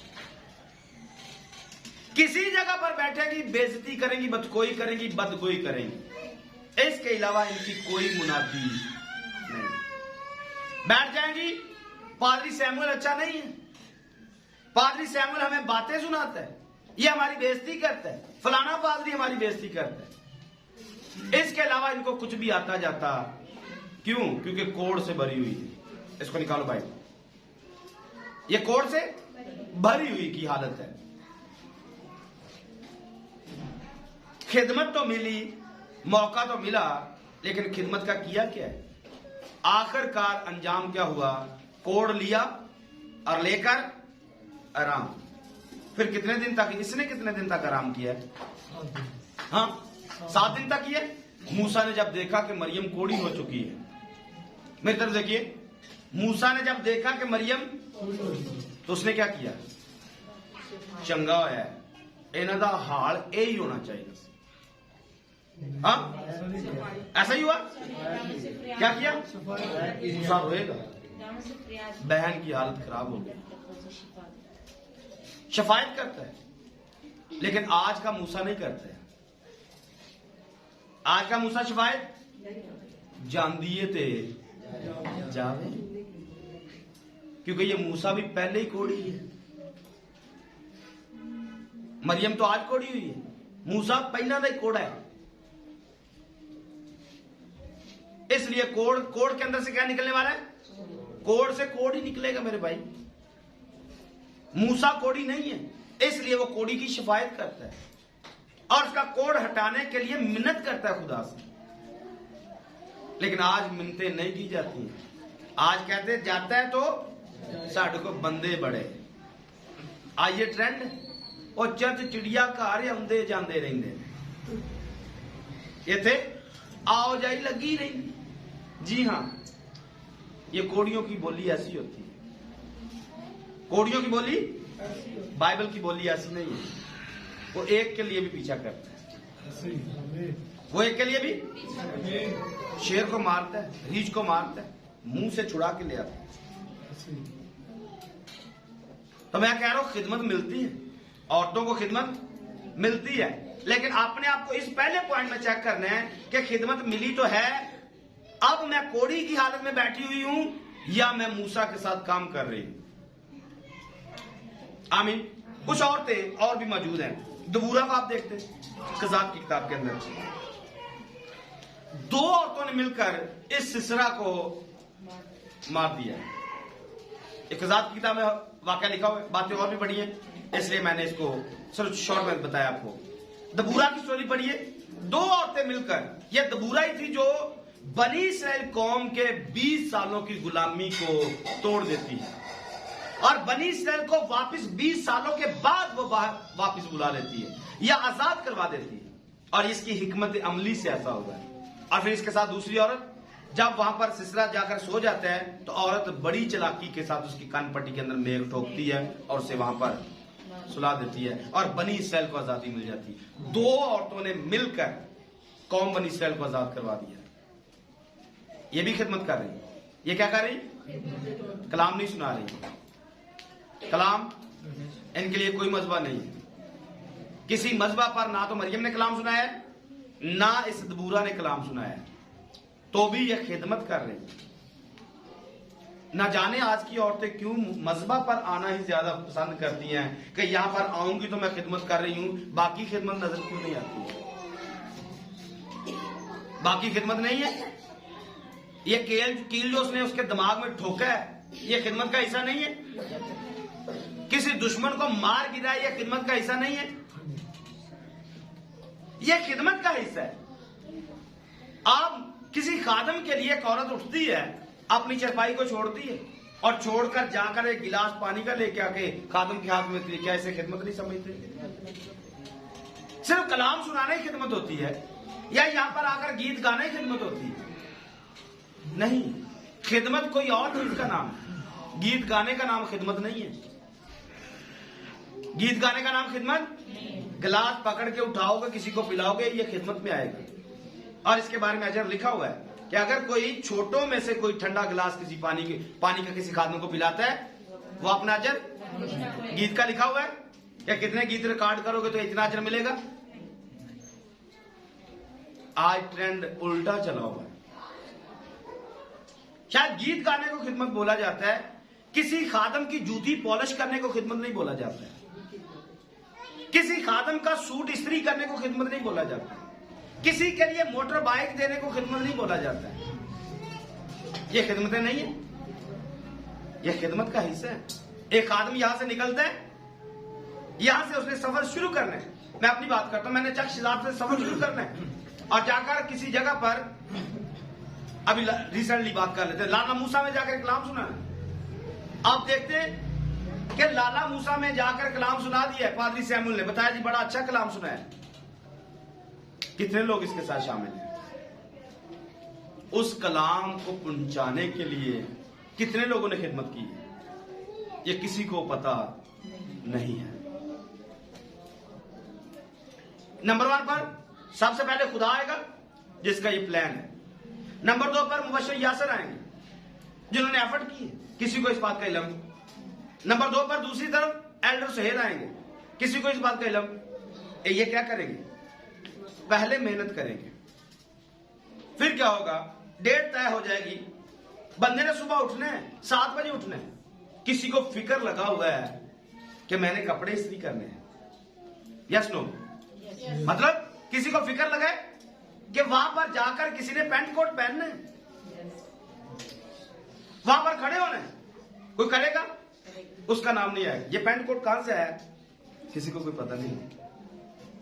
किसी जगह पर बैठेगी, बेइज्जती करेंगी, बदकोई करेंगी, बदगोई करेंगी, इसके अलावा इनकी कोई मुनादी नहीं। बैठ जाएंगी, पादरी सैमुअल अच्छा नहीं है, पादरी सैमुअल हमें बातें सुनाता है, ये हमारी बेइज्जती करता है, फलाना पादरी हमारी बेइज्जती करता है। इसके अलावा इनको कुछ भी आता जाता क्यों? क्योंकि कोड़ से भरी हुई है। इसको निकालो भाई, ये कोड़ से भरी हुई की हालत है। खिदमत तो मिली, मौका तो मिला, लेकिन खिदमत का किया क्या है? आखिरकार अंजाम क्या हुआ? कोड़ लिया और लेकर आराम। फिर कितने दिन तक, इसने कितने दिन तक आराम किया? हाँ, 7 दिन तक किया। मूसा ने जब देखा कि मरियम कोड़ी हो चुकी है, मेरी तरफ देखिए, मूसा ने जब देखा कि मरियम, तो उसने क्या किया? चंगा है, इन्हां दा हाल यही होना चाहिए। हाँ, ऐसा ही हुआ। क्या किया? मूसा रोएगा, बहन की हालत खराब हो गई, शफायत करता है, लेकिन आज का मूसा नहीं करता है। आज का मूसा शफायत जान दिए थे जावे, क्योंकि ये मूसा भी पहले ही कोड़ी है, मरियम तो आज कोड़ी हुई है, मूसा पहला ही कोड़ा है। इसलिए कोड़ के अंदर से क्या निकलने वाला है? कोड़ से कोड़ ही निकलेगा मेरे भाई। मूसा कोड़ी नहीं है, इसलिए वो कोड़ी की शफायत करता है और उसका कोड़ हटाने के लिए मिन्नत करता है खुदा से। लेकिन आज मिन्नतें नहीं की जाती हैं। आज कहते जाता है तो साढ़े को बंदे बड़े। आज ये ट्रेंड, और चर्च चिड़िया घर आंदे जाते रहते, इथे आओ जाई लगी रही। जी हाँ, ये कोड़ियों की बोली ऐसी होती है। कोड़ियों की बोली, बाइबल की बोली ऐसी नहीं है। वो एक के लिए भी पीछा करता है, वो एक के लिए भी शेर को मारता है, रीछ को मारता है, मुंह से छुड़ा के ले आता है। तो मैं कह रहा हूं खिदमत मिलती है, औरतों को खिदमत मिलती है, लेकिन अपने आप को इस पहले पॉइंट में चेक करना है कि खिदमत मिली तो है, अब मैं कोड़ी की हालत में बैठी हुई हूं या मैं मूसा के साथ काम कर रही हूं। आमीन। कुछ औरतें और भी मौजूद हैं। दबूरा को आप देखते हैं कज़ात की किताब के अंदर, 2 औरतों ने मिलकर इस सिसरा को मार दिया। एक कज़ात की किताब में वाकया लिखा हुआ है, बातें और भी पढ़ी हैं, इसलिए मैंने इसको सिर्फ शॉर्ट में बताया आपको। दबूरा की स्टोरी पढ़िए। 2 औरतें मिलकर, यह दबूरा ही थी जो बनी इस्राएल कौम के 20 सालों की गुलामी को तोड़ देती है और बनी इस्राएल को वापस 20 सालों के बाद वो वापस बुला लेती है या आजाद करवा देती है। और इसकी हिकमत अमली से ऐसा होगा। और फिर इसके साथ दूसरी औरत, जब वहां पर सिसरा जाकर सो जाता है तो औरत बड़ी चालाकी के साथ उसकी कान पट्टी के अंदर मेघ ठोकती है और उसे वहां पर सुला देती है और बनी इस्राएल को आजादी मिल जाती है। 2 औरतों ने मिलकर कौम बनी इस्राएल को आजाद करवा दिया। ये भी खिदमत कर रही है। ये क्या कर रही? कलाम नहीं सुना रही। कलाम इनके लिए कोई मजबा नहीं है। किसी मजबा पर ना तो मरियम ने कलाम सुनाया है, ना इस दबूरा ने कलाम सुनाया है, तो भी ये खिदमत कर रही है। ना जाने आज की औरतें क्यों मजबा पर आना ही ज्यादा पसंद करती हैं कि यहां पर आऊंगी तो मैं खिदमत कर रही हूं, बाकी खिदमत नजर क्यों नहीं आती है? बाकी खिदमत नहीं है। ये कील जो उसने उसके दिमाग में ठोका है, ये खिदमत का हिस्सा नहीं है। किसी दुश्मन को मार गिरा है, ये खिदमत का हिस्सा नहीं है। ये खिदमत का हिस्सा है। आप किसी खादम के लिए एक औरत उठती है, अपनी चरपाई को छोड़ती है और छोड़कर जाकर एक गिलास पानी का लेके आके खादम के हाथ में देती है। क्या इसे खिदमत नहीं समझते? सिर्फ कलाम सुनाने की खिदमत होती है या यहां पर आकर गीत गाने की खिदमत होती है? नहीं, खिदमत कोई और चीज का नाम है। गीत गाने का नाम खिदमत नहीं है। गीत गाने का नाम खिदमत, गिलास पकड़ के उठाओगे, किसी को पिलाओगे, ये खिदमत में आएगा। और इसके बारे में अजर लिखा हुआ है कि अगर कोई छोटों में से कोई ठंडा गिलास किसी पानी का किसी खादम को पिलाता है, वो अपना अजर, गीत का लिखा हुआ है, या कितने गीत रिकॉर्ड करोगे तो इतना अजर मिलेगा। आज ट्रेंड उल्टा चला हुआ है। शायद गीत गाने को खिदमत बोला जाता है, किसी खादम की जूती पॉलिश करने को खिदमत नहीं बोला जाता है। किसी खादम का सूट इस्त्री करने को खिदमत नहीं बोला जाता है। किसी के लिए मोटर बाइक देने को खिदमत नहीं बोला जाता है। ये खिदमतें नहीं है, ये खिदमत का हिस्सा है। एक आदमी यहां से निकलता है, यहां से उसने सफर शुरू करना है। मैं अपनी बात करता हूं, मैंने चक्शदाब से सफर शुरू करना है और जाकर किसी जगह पर, अभी रिसेंटली बात कर लेते हैं, लाला मूसा में जाकर कलाम सुना है। आप देखते हैं कि लाला मूसा में जाकर कलाम सुना दिया है। पादरी सैमुअल ने बताया जी बड़ा अच्छा कलाम सुना है। कितने लोग इसके साथ शामिल हैं? उस कलाम को पहुंचाने के लिए कितने लोगों ने खिदमत की है, ये किसी को पता नहीं है। नंबर 1 पर सबसे पहले खुदा आएगा जिसका ये प्लान है। नंबर 2 पर मुबश्शिर यासर आएंगे जिन्होंने एफर्ट की है, किसी को इस बात का इल्म। नंबर 2 पर दूसरी तरफ एल्डर सुहेल आएंगे, किसी को इस बात का इल्म। ये क्या करेंगे? पहले मेहनत करेंगे, फिर क्या होगा, डेट तय हो जाएगी। बंदे ने सुबह उठना है, 7 बजे उठना है। किसी को फिक्र लगा हुआ है कि मैंने कपड़े इस्त्री करने हैं, यस नो? मतलब किसी को फिक्र लगा है कि वहां पर जाकर किसी ने पैंट कोट पहनना है, वहां पर खड़े होना है। कोई करेगा? उसका नाम नहीं आएगा। ये पैंट कोट कहां से आया, किसी को कोई पता नहीं।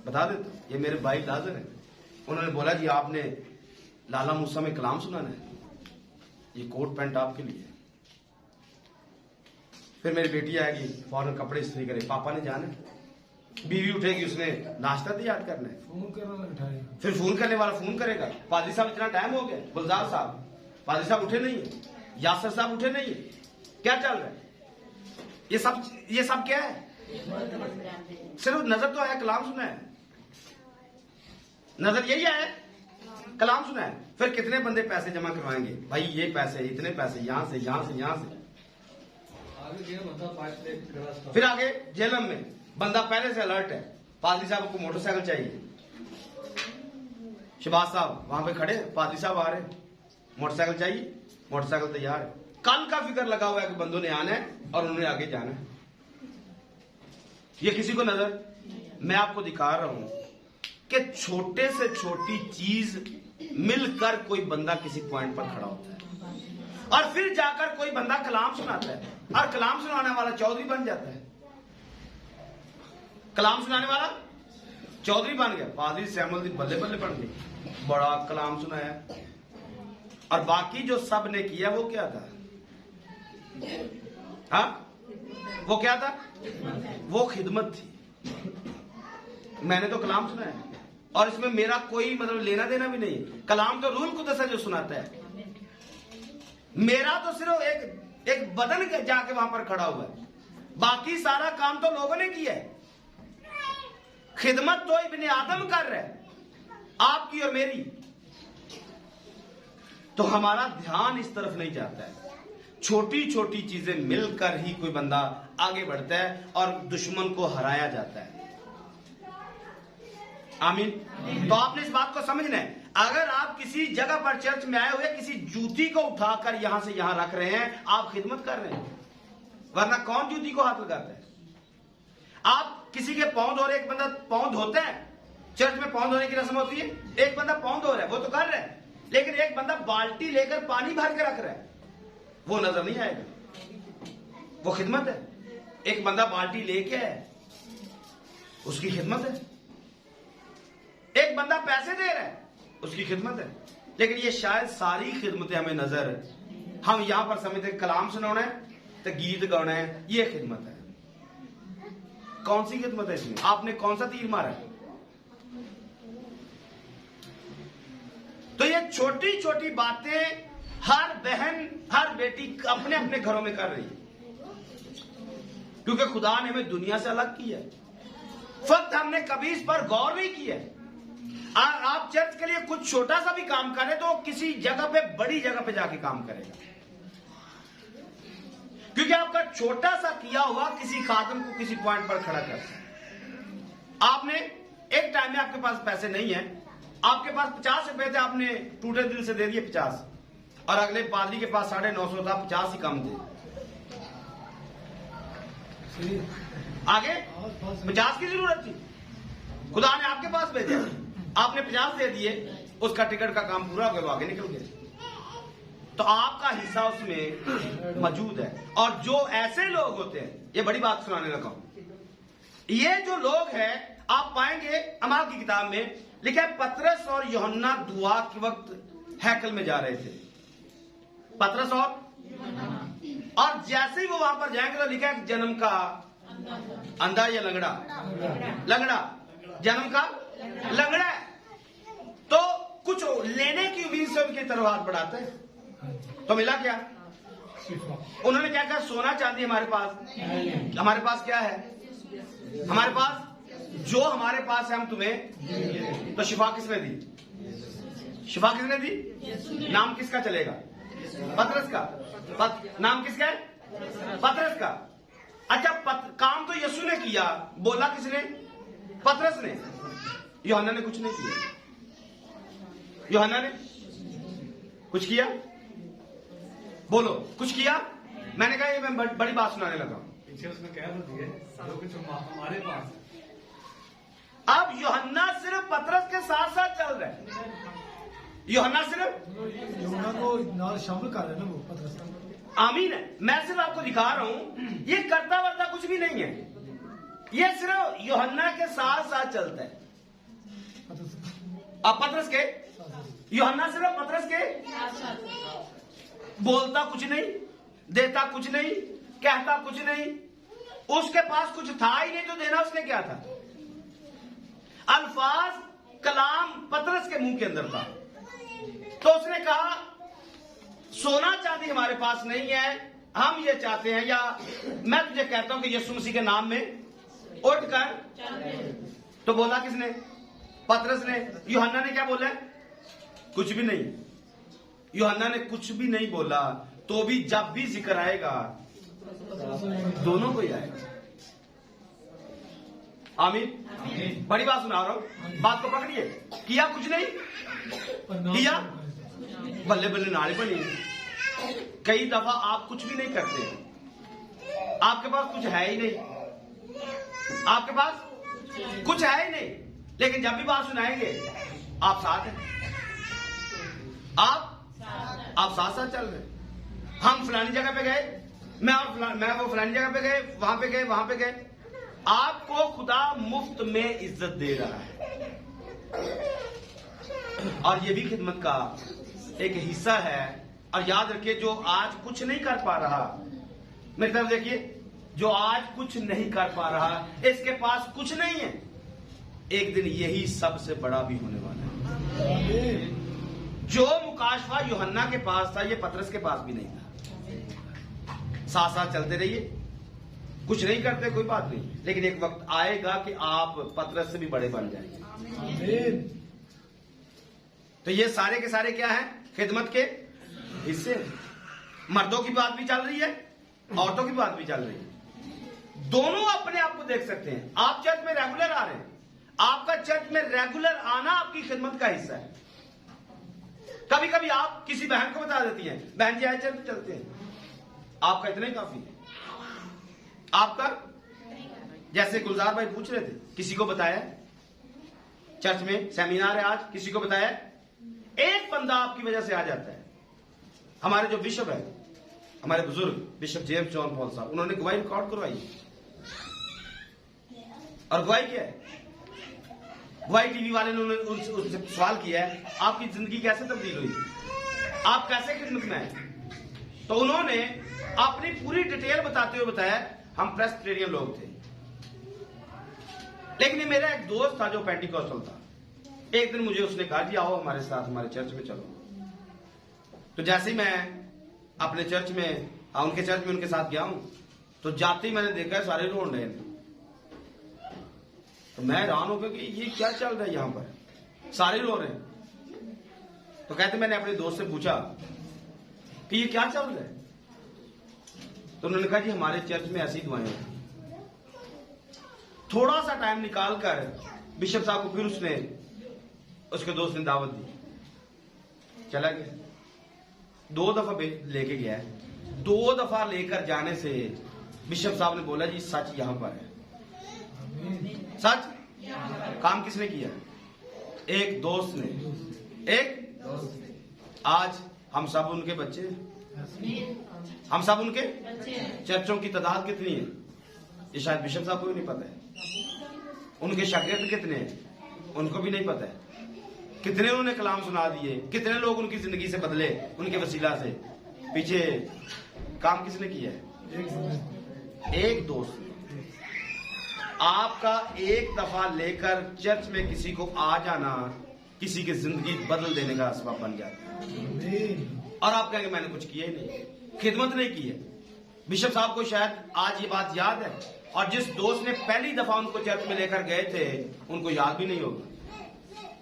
बता देता हूं, ये मेरे भाई लाजर है, उन्होंने बोला जी आपने लाला मूसा में कलाम सुनाना है, ये कोट पैंट आपके लिए। फिर मेरी बेटी आएगी, फौरन कपड़े इस्त्री करे, पापा ने जाना है। बीवी उठेगी, उसने नाश्ता तैयार करना है, फिर फोन करने वाला फोन करेगा, पादरी साहब इतना टाइम हो गया, गुलजार साहब, पादरी साहब उठे नहीं है, यासर साहब उठे नहीं है, क्या चल रहा है? ये सब क्या है? सिर्फ नजर तो आया, कलाम सुना है। नजर यही है, कलाम सुना है। फिर कितने बंदे पैसे जमा करवाएंगे? भाई ये पैसे, इतने पैसे, यहां से यहां से यहां से। फिर आगे जेलम में बंदा पहले से अलर्ट है, पादरी साहब को मोटरसाइकिल चाहिए। शहबाज साहब वहां पे खड़े, पादरी साहब आ रहे, मोटरसाइकिल चाहिए, मोटरसाइकिल तैयार है। कल का फिक्र लगा हुआ है कि बंदों ने आना है और उन्होंने आगे जाना है। ये किसी को नजर? मैं आपको दिखा रहा हूं कि छोटे से छोटी चीज मिलकर कोई बंदा किसी पॉइंट पर खड़ा होता है और फिर जाकर कोई बंदा कलाम सुनाता है और कलाम सुनाने वाला चौधरी बन जाता है। कलाम सुनाने वाला चौधरी बन गया, पादरी सैमुअल दी बल्ले बल्ले बन गई, बड़ा कलाम सुनाया। और बाकी जो सब ने किया वो क्या था? हाँ, वो क्या था? वो खिदमत थी। मैंने तो कलाम सुना है और इसमें मेरा कोई मतलब लेना देना भी नहीं है। कलाम तो रूल कुदस है जो सुनाता है, मेरा तो सिर्फ एक बदन जाके वहां पर खड़ा हुआ है, बाकी सारा काम तो लोगों ने किया है। खिदमत तो इब्ने आदम कर रहा है, आपकी और मेरी। तो हमारा ध्यान इस तरफ नहीं जाता है। छोटी छोटी चीजें मिलकर ही कोई बंदा आगे बढ़ता है और दुश्मन को हराया जाता है। आमीन। तो आपने इस बात को समझना है। अगर आप किसी जगह पर चर्च में आए हुए किसी जूती को उठाकर यहां से यहां रख रहे हैं, आप खिदमत कर रहे हैं, वरना कौन जूती को हाथ लगाता है? आप किसी के पाँव धो रहे, एक बंदा पाँव धोता है, चर्च में पाँव धोने की रस्म होती है, एक बंदा पाँव धो रहा है, वो तो कर रहा है, लेकिन एक बंदा बाल्टी लेकर पानी भर के रख रहा है, वो नजर नहीं आएगा, वो खिदमत है। एक बंदा बाल्टी लेके है, उसकी खिदमत है। एक बंदा पैसे दे रहा है, उसकी खिदमत है। लेकिन ये शायद सारी खिदमतें हमें नजर, हम यहां पर समझते कलाम सुनाना है तो गीत गाना है, ये खिदमत है। कौन सी खिदमत है इसमें? आपने कौन सा तीर मारा है? तो ये छोटी छोटी बातें हर बहन हर बेटी अपने अपने घरों में कर रही है, क्योंकि खुदा ने हमें दुनिया से अलग किया है। फक्त हमने कभी इस पर गौर नहीं किया। आप चर्च के लिए कुछ छोटा सा भी काम करें तो किसी जगह पे बड़ी जगह पे जाके काम करेगा, क्योंकि आपका छोटा सा किया हुआ किसी खादम को किसी पॉइंट पर खड़ा करता है। आपने एक टाइम में आपके पास पैसे नहीं है, आपके पास 50 रुपए थे, आपने टूटे दिल से दे दिए 50, और अगले पादरी के पास 950 था, 50 ही कम थे। आगे 50 की जरूरत थी, खुदा ने आपके पास भेजा, आपने 50 दे दिए, उसका टिकट का काम पूरा हो गया, वो आगे निकल गया। तो आपका हिस्सा उसमें मौजूद है। और जो ऐसे लोग होते हैं, ये बड़ी बात सुनाने लगा हूं, ये जो लोग हैं, आप पाएंगे अमाल की किताब में लिखा है, पतरस और यूहन्ना दुआ के वक्त हैकल में जा रहे थे। पतरस और जैसे ही वो वहां पर जाएंगे तो लिखा है जन्म का अंधा या लंगड़ा जन्म का लंगड़ा है। तो कुछ लेने की उम्मीद से उनकी तरफ हाथ बढ़ाते हैं, तो मिला क्या? उन्होंने क्या कहा? सोना चांदी हमारे पास क्या है? हमारे पास जो हमारे पास है हम तुम्हें। तो शिफा किसने दी? नाम किसका चलेगा? पतरस का। नाम किसका है? पतरस का। अच्छा, काम तो यीशु ने किया, बोला किसने? पतरस ने। यूहन्ना ने कुछ नहीं किया। यूहन्ना ने कुछ किया? बोलो, कुछ किया? मैंने कहा ये मैं बड़ी बात सुनाने लगा। पीछे उसने कह तो दिया जो कुछ हमारे पास है। अब यूहन्ना सिर्फ पतरस के साथ साथ चल रहा है। यूहन्ना को नाल शामिल कर रहे हैं ना वो पतरस। आमीन है। मैं सिर्फ आपको दिखा रहा हूं, ये करता वर्ता कुछ भी नहीं है, ये सिर्फ यूहन्ना के साथ साथ चलता है। अब पतरस के, यूहन्ना सिर्फ पतरस के, बोलता कुछ नहीं, देता कुछ नहीं, कहता कुछ नहीं, उसके पास कुछ था ही नहीं, तो देना उसने क्या था? अल्फाज कलाम पतरस के मुंह के अंदर था। तो उसने कहा सोना चांदी हमारे पास नहीं है, हम ये चाहते हैं, या मैं तुझे कहता हूं कि यीशु मसीह के नाम में उठकर। तो बोला किसने? पतरस ने। यूहन्ना ने क्या बोला? कुछ भी नहीं। यूहन्ना ने कुछ भी नहीं बोला, तो भी जब भी जिक्र आएगा दोनों को ही आएगा। आमीन। बड़ी बात सुना रहा हूं, बात को पकड़िए। किया कुछ नहीं, किया बल्ले बल्ले नाली बनी। कई दफा आप कुछ भी नहीं करते, आपके पास कुछ है ही नहीं, आपके पास कुछ है ही नहीं, लेकिन जब भी बात सुनाएंगे आप साथ हैं, आप साथ साथ चल रहे। हम फलानी जगह पे गए, मैं वो फलानी जगह पे गए, वहां पे गए। आपको खुदा मुफ्त में इज्जत दे रहा है, और ये भी खिदमत का एक हिस्सा है। और याद रखिए, जो आज कुछ नहीं कर पा रहा, मेरी तरफ देखिए, जो आज कुछ नहीं कर पा रहा, इसके पास कुछ नहीं है, एक दिन यही सबसे बड़ा भी होने वाला है। जो मुकाशफा यूहन्ना के पास था, ये पतरस के पास भी नहीं था। साथ साथ चलते रहिए, कुछ नहीं करते कोई बात नहीं, लेकिन एक वक्त आएगा कि आप पतरस से भी बड़े बन जाएंगे। तो ये सारे के सारे क्या हैं? खिदमत के हिस्से। मर्दों की बात भी चल रही है, औरतों की बात भी चल रही है, दोनों अपने आप को देख सकते हैं। आप चर्च में रेगुलर आ रहे हैं, आपका चर्च में रेगुलर आना आपकी खिदमत का हिस्सा है। कभी कभी आप किसी बहन को बता देती हैं, बहन जी आए चर्च चलते हैं, आपका इतना ही काफी है। आपका जैसे गुलजार भाई पूछ रहे थे, किसी को बताया चर्च में सेमिनार है आज, किसी को बताया, एक बंदा आपकी वजह से आ जाता है। हमारे जो बिशप है, हमारे बुजुर्ग बिशप जेम्स जॉन पॉल साहब, उन्होंने गवाही रिकॉर्ड करवाई और गवाही क्या है, गवाही टीवी वाले ने उनसे सवाल किया है, आपकी जिंदगी कैसे तब्दील हुई, आप कैसे खिदमत में आए, तो उन्होंने अपनी पूरी डिटेल बताते हुए बताया हम प्रेस्बिटेरियन लोग थे, लेकिन ये मेरा एक दोस्त था जो पेंटिकॉस्टल था। एक दिन मुझे उसने कहा जी आओ हमारे साथ हमारे चर्च में चलो। तो जैसे ही मैं अपने चर्च में उनके चर्च में उनके साथ गया हूं, तो जाते ही मैंने देखा है सारे रो रहे हैं। तो मैं हैरान हो गया कि ये क्या चल रहा है यहां पर, सारे रो रहे हैं। तो कहते मैंने अपने दोस्त से पूछा कि ये क्या चल रहा है, तो उन्होंने कहा जी हमारे चर्च में ऐसी दुआएं हैं। थोड़ा सा टाइम निकाल कर बिशप साहब को फिर उसके दोस्त ने दावत दी, चला गया। 2 दफा लेके गया है, 2 दफा लेकर जाने से बिशप साहब ने बोला जी सच यहां पर है। सच काम किसने किया? एक दोस्त ने, आज हम सब उनके बच्चे हैं, हम सब उनके चर्चों की तादाद कितनी है ये शायद बिशप साहब को भी नहीं पता है। उनके शागिर्द कितने हैं उनको भी नहीं पता है। कितने उन्होंने कलाम सुना दिए, कितने लोग उनकी जिंदगी से बदले उनके वसीला से। पीछे काम किसने किया है? एक दोस्त। आपका एक दफा लेकर चर्च में किसी को आ जाना किसी की जिंदगी बदल देने का असबाब बन जाता है। और आप कहेंगे मैंने कुछ किया ही नहीं, खिदमत नहीं की है। बिशप साहब को शायद आज ये बात याद है, और जिस दोस्त ने पहली दफा उनको चर्च में लेकर गए थे उनको याद भी नहीं होगा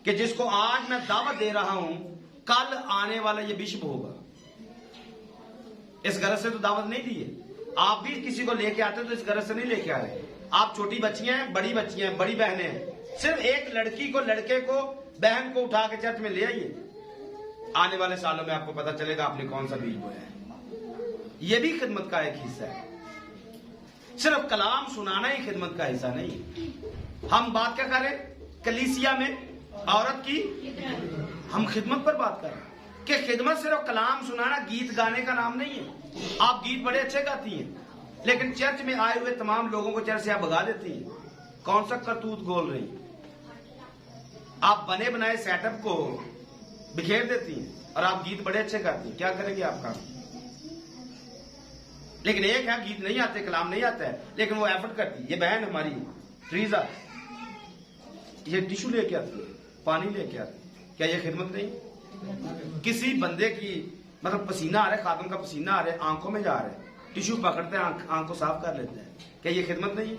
कि जिसको आज मैं दावत दे रहा हूं कल आने वाला ये बिशप होगा। इस गरज से तो दावत नहीं दी है। आप भी किसी को लेके आते तो इस गरज से नहीं लेके आ रहे। आप छोटी बच्चियां हैं, बड़ी बच्चियां हैं, बड़ी बहनें हैं, सिर्फ एक लड़की को, लड़के को, बहन को उठा के चर्च में ले आइए। आने वाले सालों में आपको पता चलेगा आपने कौन सा बीज बोया है। यह भी खिदमत का एक हिस्सा है। सिर्फ कलाम सुनाना ही खिदमत का हिस्सा नहीं। हम बात क्या कर रहे हैं कलीसिया में औरत की, हम खिदमत पर बात कर रहे हैं कि खिदमत सिर्फ कलाम सुनाना, गीत गाने का नाम नहीं है। आप गीत बड़े अच्छे गाती हैं, लेकिन चर्च में आए हुए तमाम लोगों को चर्च से आप भगा देती हैं। कौन सा करतूत गोल रही? आप बने बनाए सेटअप को बिखेर देती हैं और आप गीत बड़े अच्छे गाती हैं। क्या करेंगे आप काम? लेकिन एक है गीत नहीं आते, कलाम नहीं आता है, लेकिन वो एफर्ट करती है। ये बहन हमारी फ्रीजा, ये टिश्यू लेके आती है, पानी लेके आती है। क्या ये खिदमत नहीं? किसी बंदे की मतलब पसीना आ रहा है, खादम का पसीना आ रहा है, आंखों में जा रहा है, टिश्यू पकड़ते हैं, आंख को साफ कर लेते हैं। क्या ये खिदमत नहीं है?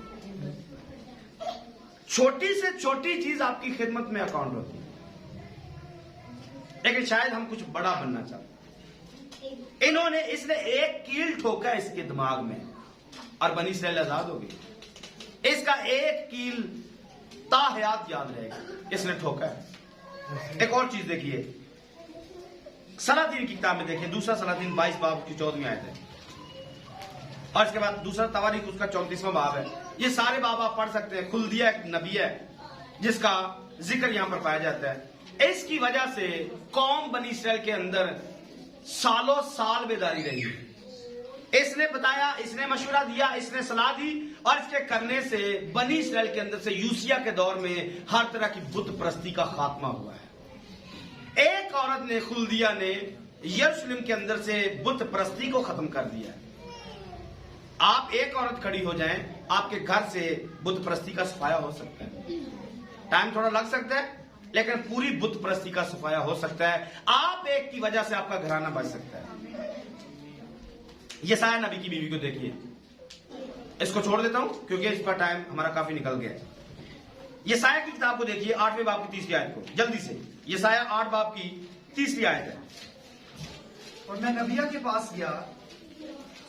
छोटी से छोटी चीज आपकी खिदमत में अकाउंट होती है। लेकिन शायद हम कुछ बड़ा बनना चाहते हैं। इसने एक कील ठोका इसके दिमाग में और बनी इस्राएल आजाद हो गई। इसका एक कील ताहयात याद रहेगा, इसने ठोका है। एक और चीज देखिए, सलादीन की किताब में देखिए, दूसरा सलादीन 22 बाब की 14वीं आयत है, और इसके बाद दूसरा तवारीख उसका 34वां बाब है। ये सारे बाब आप पढ़ सकते हैं। खुल्दिया एक नबी है जिसका जिक्र यहां पर पाया जाता है। इसकी वजह से कौम बनी इस्राएल के अंदर सालों साल बेदारी रही। इसने बताया, इसने मशवरा दिया, इसने सलाह दी, और इसके करने से बनी इस्राएल के अंदर से यूसिया के दौर में हर तरह की बुत परस्ती का खात्मा हुआ है। एक औरत ने, खुल्दिया ने, यरूशलेम के अंदर से बुत परस्ती को खत्म कर दिया। आप एक औरत खड़ी हो जाएं, आपके घर से बुत परस्ती का सफाया हो सकता है। टाइम थोड़ा लग सकता है, लेकिन पूरी बुत परस्ती का सफाया हो सकता है। आप एक की वजह से आपका घराना बच सकता है। यसाया नबी की बीवी को देखिए। इसको छोड़ देता हूं क्योंकि इसका टाइम हमारा काफी निकल गया है। यसाया की किताब को देखिए, 8वें बाब की 30वीं आयत को, जल्दी से। यसाया 8 बाब की 30वीं आयत है। और मैं नबिया के पास गया,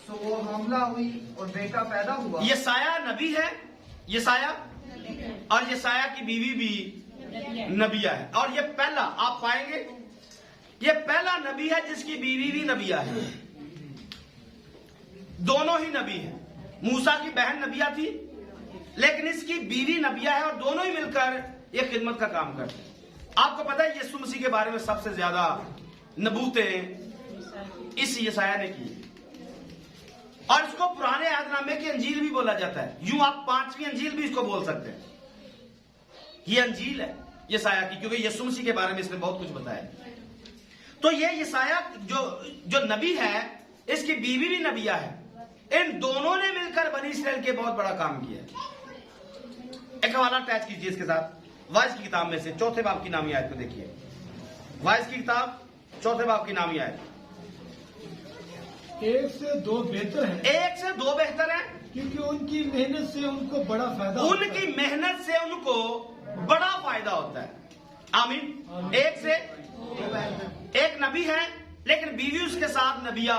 तो वो हमला हुई और बेटा पैदा हुआ। यसाया नबी है, यसाया, और यसाया की बीवी भी नबिया है। और ये पहला आप पाएंगे, ये पहला नबी है जिसकी बीवी भी नबिया है। दोनों ही नबी हैं। मूसा की बहन नबिया थी, लेकिन इसकी बीवी नबिया है, और दोनों ही मिलकर ये खिदमत का काम करते हैं। आपको पता है यीशु मसीह के बारे में सबसे ज्यादा नबूतें इस यसाया ने की, और इसको पुराने अहदनामे की अंजील भी बोला जाता है। यूं आप 5वीं अंजील भी इसको बोल सकते हैं। ये अंजील है यसाया की, क्योंकि यीशु मसीह के बारे में इसने बहुत कुछ बताया। तो ये यसाया जो नबी है, इसकी बीवी भी नबिया है। इन दोनों ने मिलकर बनी इस्राएल के बहुत बड़ा काम किया। एक हवाला अटैच कीजिए इसके साथ, वाइज की किताब में से 4 बाब की नामी आयत को देखिए। वाइज की किताब 4 बाब की नामी आयत। 1 से 2 बेहतर है, 1 से 2 बेहतर है, क्योंकि उनकी मेहनत से उनको बड़ा फायदा होता है। उनकी मेहनत से उनको बड़ा फायदा होता है। आमीन। 1 से 1 नबी है, लेकिन बीवी उसके साथ नबिया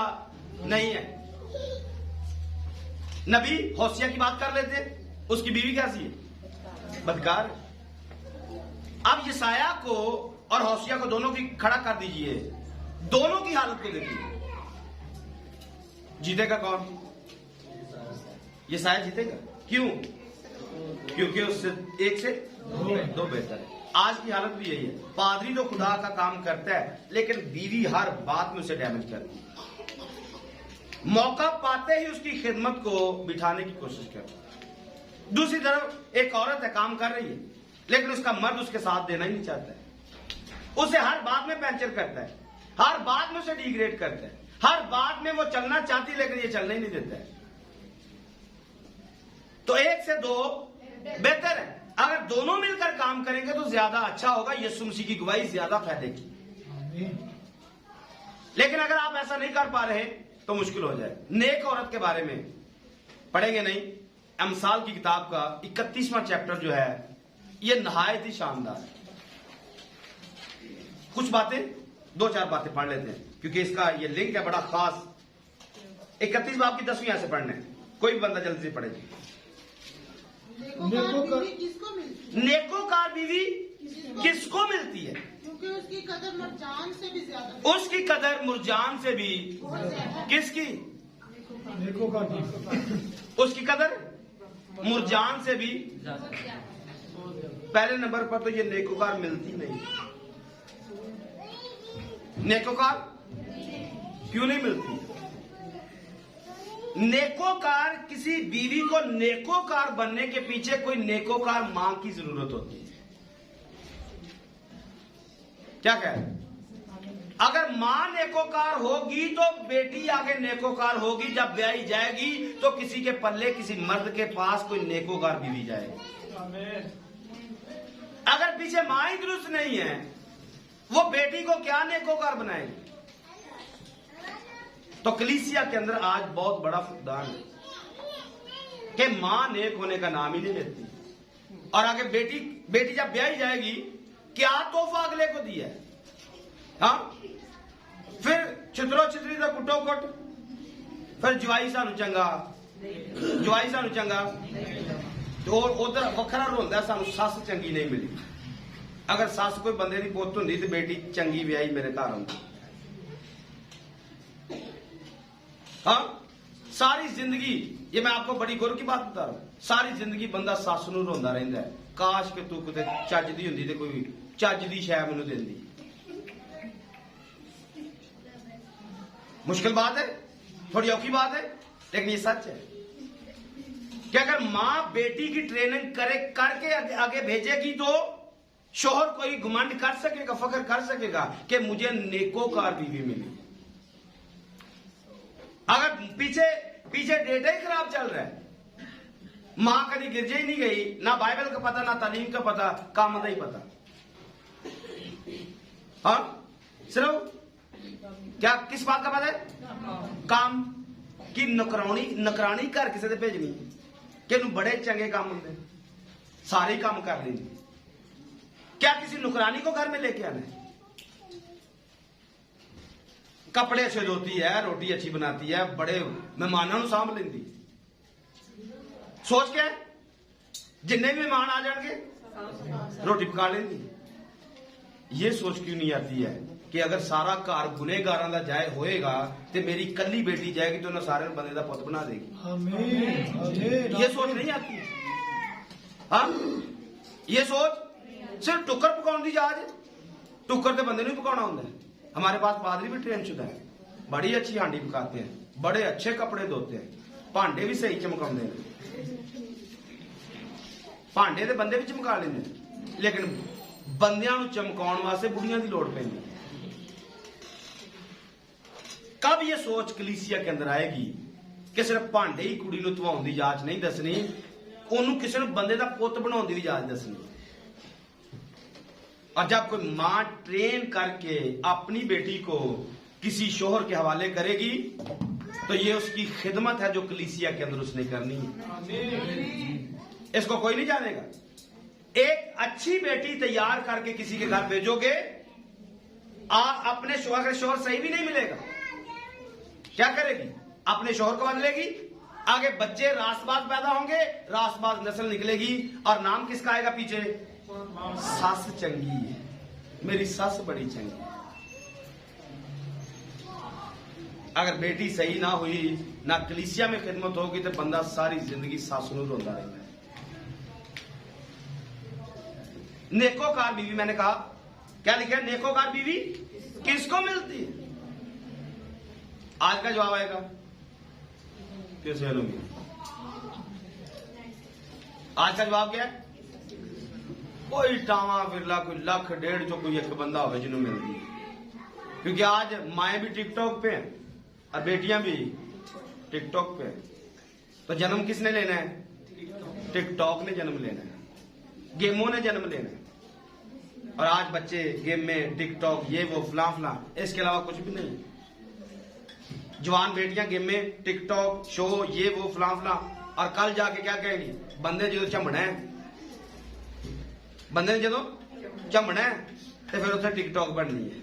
नहीं है। नबी होशिया की बात कर लेते, उसकी बीवी कैसी है? बदकार। अब यसाया को और होशिया को दोनों की खड़ा कर दीजिए, दोनों की हालत को देखिए। जीतेगा कौन? यसाया जीतेगा। क्यों? क्योंकि उससे 1 से 2 बेहतर है। आज की हालत भी यही है। पादरी तो खुदा का काम करता है, लेकिन बीवी हर बात में उसे डैमेज करती है। मौका पाते ही उसकी खिदमत को बिठाने की कोशिश करता है। दूसरी तरफ एक औरत है, काम कर रही है, लेकिन उसका मर्द उसके साथ देना ही नहीं चाहता है। उसे हर बात में पैंचर करता है, हर बात में उसे डिग्रेड करता है, हर बात में वो चलना चाहती है, लेकिन ये चलने ही नहीं देता है। तो 1 से 2 बेहतर है। अगर दोनों मिलकर काम करेंगे तो ज्यादा अच्छा होगा। यीशु मसीह की गवाही ज्यादा फायदे की। लेकिन अगर आप ऐसा नहीं कर पा रहे तो मुश्किल हो जाए। नेक औरत के बारे में पढ़ेंगे नहीं। अमसाल की किताब का 31वां चैप्टर जो है, ये नहायत ही शानदार है। कुछ बातें, 2-4 बातें पढ़ लेते हैं, क्योंकि इसका ये लिंक है बड़ा खास। 31 बाब की 10वीं से पढ़ने, कोई भी बंदा जल्दी से पढ़े। नेकोकार बीवी किसको मिलती है? क्योंकि उसकी कदर मुरजान से भी ज्यादा, उसकी कदर मुरजान से भी। किसकी? नेकोकार की। उसकी कदर मुरजान से भी। पहले नंबर पर तो ये नेकोकार मिलती नहीं। नेकोकार क्यों नहीं मिलती? नेकोकार, किसी बीवी को नेकोकार बनने के पीछे कोई नेकोकार मां की जरूरत होती है। क्या कह रहे? अगर मां नेकोकार होगी तो बेटी आगे नेकोकार होगी। जब ब्याही जाएगी तो किसी के पल्ले, किसी मर्द के पास कोई नेकोकार बीवी जाएगी। अगर पीछे मां ही दुरुस्त नहीं है, वो बेटी को क्या नेकोकार बनाएगी? तो कलीसिया के अंदर आज बहुत बड़ा फुकदान है कि मां नेक होने का नाम ही नहीं लेती। और आगे बेटी जब ब्याही जाएगी, क्या तोहफा अगले को दिया है? हाँ, फिर छितरो छितरी तो कुटो कुट, फिर जवाई सानू चंगा, जवाई सानू चंगा, तो उधर वखरा रोंदा सानू सस चंगी नहीं मिली। अगर सस कोई बंदे की पुत होंदी तो बेटी चंगी ब्याही मेरे घर आती। हाँ, सारी जिंदगी, ये मैं आपको बड़ी गुर की बात बता रहा हूं, सारी जिंदगी बंदा सस नूं रोंदा रहिंदा है, काश कि तू किते चज दी हुंदी ते कोई चज दी शै मैनूं दिंदी। मुश्किल बात है, थोड़ी औखी बात है, लेकिन ये सच है कि अगर मां बेटी की ट्रेनिंग करके आगे भेजेगी तो शोहर कोई घमंड कर सकेगा, फख्र कर सकेगा कि मुझे नेकोकार बीवी मिली। अगर पीछे डेटा ही खराब चल रहा है, मां कभी गिरजे ही नहीं गई, ना बाइबल का पता, ना तालीम का पता, काम का ही पता। हाँ, सिर्फ क्या किस बात का पता है? काम की नौकरानी घर किसी से भेजनी कि बड़े चंगे काम होंगे, सारे काम कर लेंगे। क्या किसी नौकरानी को घर में लेके आना है? कपड़े अच्छे धोती है, रोटी अच्छी बनाती है, बड़े मेहमानों को सांभ लेंदी। सोच के जिन्ने भी मेहमान आ जाएंगे रोटी पका लेंदी। ये सोच क्यों नहीं आती है कि अगर सारा घर गुनेगारां दा जाए होएगा तो मेरी कली बेटी जाएगी तो उन्हें सारे बंदे दा पुत बना देगी। आमीन, आमीन। ये सोच नहीं आती। हाँ, ये सोच सिर्फ टुकर पकाउण दी जाज। टुकर तो बंदे नहीं पकाना होंगे। हमारे पास पादरी भी ट्रेन शुदा है, बड़ी अच्छी हांडी पकाते हैं, बड़े अच्छे कपड़े धोते हैं, भांडे भी सही चमकाते हैं। भांडे तो बंदे भी चमका लेंगे, लेकिन बंदियां नूं चमकाउण वास्ते बुढ़ियां की लोड़ पैंदी। कब ये सोच कलीसिया के अंदर आएगी कि सिर्फ भांडे ही कुड़ी नूं धवाउण दी जाच नहीं दसनी, ओनू किसी नूं बंदे दा पुत बनाउण दी भी जाच दसनी। और जब कोई मां ट्रेन करके अपनी बेटी को किसी शोहर के हवाले करेगी तो ये उसकी खिदमत है जो कलीसिया के अंदर उसने करनी है। इसको कोई नहीं जानेगा। एक अच्छी बेटी तैयार करके किसी के घर भेजोगे, अपने शोहर का शोहर सही भी नहीं मिलेगा, क्या करेगी? अपने शोहर को बदलेगी, आगे बच्चे रासबाज पैदा होंगे, रासबाज नस्ल निकलेगी, और नाम किसका आएगा पीछे? सस चंगी है, मेरी सस बड़ी चंगी। अगर बेटी सही ना हुई, ना कलीसिया में खिदमत होगी, तो बंदा सारी जिंदगी सासू नूं रोंदा रहेगा। नेकोकार बीवी, मैंने कहा क्या लिखा है? नेकोकार बीवी किसको मिलती है? आज का जवाब आएगा कैसे लूंगी? आज का जवाब क्या है? कोई टावा बिरला, कोई लाख डेढ़ जो कोई एक बंदा हो जिन्हों मिलती है। क्योंकि आज माएं भी टिकटॉक पे हैं और बेटियां भी टिकटॉक पे हैं। तो जन्म किसने लेना है? टिकटॉक ने जन्म लेना है, गेमों ने जन्म लेना है। और आज बच्चे गेम में टिकटॉक, ये वो फलां फलां, इसके अलावा कुछ भी नहीं। जवान बेटियां गेम में टिकटॉक शो, ये वो फलां फलां, और कल जाके क्या कहेंगी? बंदे जो झमना है, बंदे जो झमना है तो फिर उसे टिकटॉक बननी है।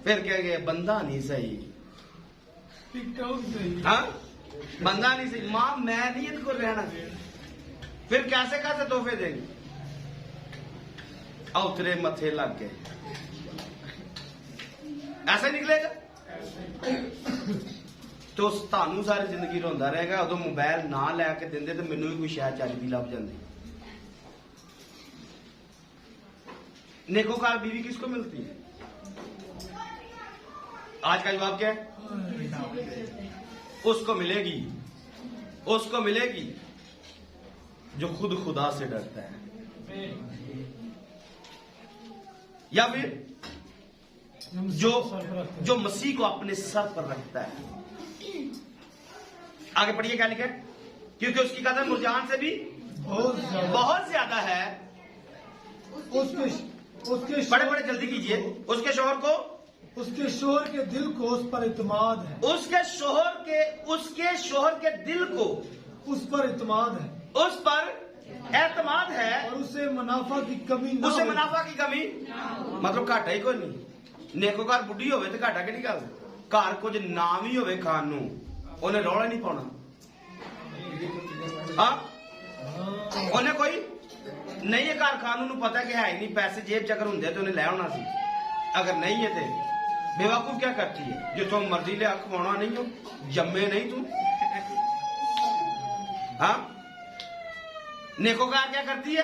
फिर कहेंगे बंदा नहीं सही, टिकटॉक सही। हाँ, बंदा नहीं सही, मां मैं नहीं इनको रहना। फिर कैसे कैसे तोहफे देंगे? उतरे मथे लग गए, ऐसा निकलेगा। तो तानू सारी जिंदगी रोंदा रहेगा। उदों मोबाइल ना लैके देंदे तो मैनू भी कोई शायद चज दी लभ जाती। नेकोकार बीवी किसको मिलती है? आज का जवाब क्या है? उसको मिलेगी, उसको मिलेगी जो खुद खुदा से डरता है, या फिर जो मसीह को अपने सर पर रखता है। आगे पढ़िए क्या लिखा है? क्योंकि उसकी कदर मुरजान से भी बहुत ज्यादा है। उसके बड़े बड़े जल्दी कीजिए। उसके शोहर को, उसके शोहर के दिल को उस पर इत्मीनान है। उसके शोहर के दिल को उस पर इत्मीनान है, उस पर एतमाद है, और उसे मुनाफा की कमी ना उसे हो। मुनाफा की कमी मतलब घाटा ही कोई नहीं। नेकोकार बुढ़ी होवे तो घाटा कि गल, घर कुछ नाम ही होवे खान नूं, उन्हें रौला नहीं पाउणा। हाँ, उन्हें कोई नहीं है घर खान नूं पता कि है ही नहीं, पैसे जेब चकर हुंदे तो उन्हें लै आउणा सी। अगर नहीं है तो बेवकूफ क्या करती है? जिथों मर्जी ले खवाना नहीं हो, जम्मे नहीं तू। हाँ, नेकोकार क्या करती है?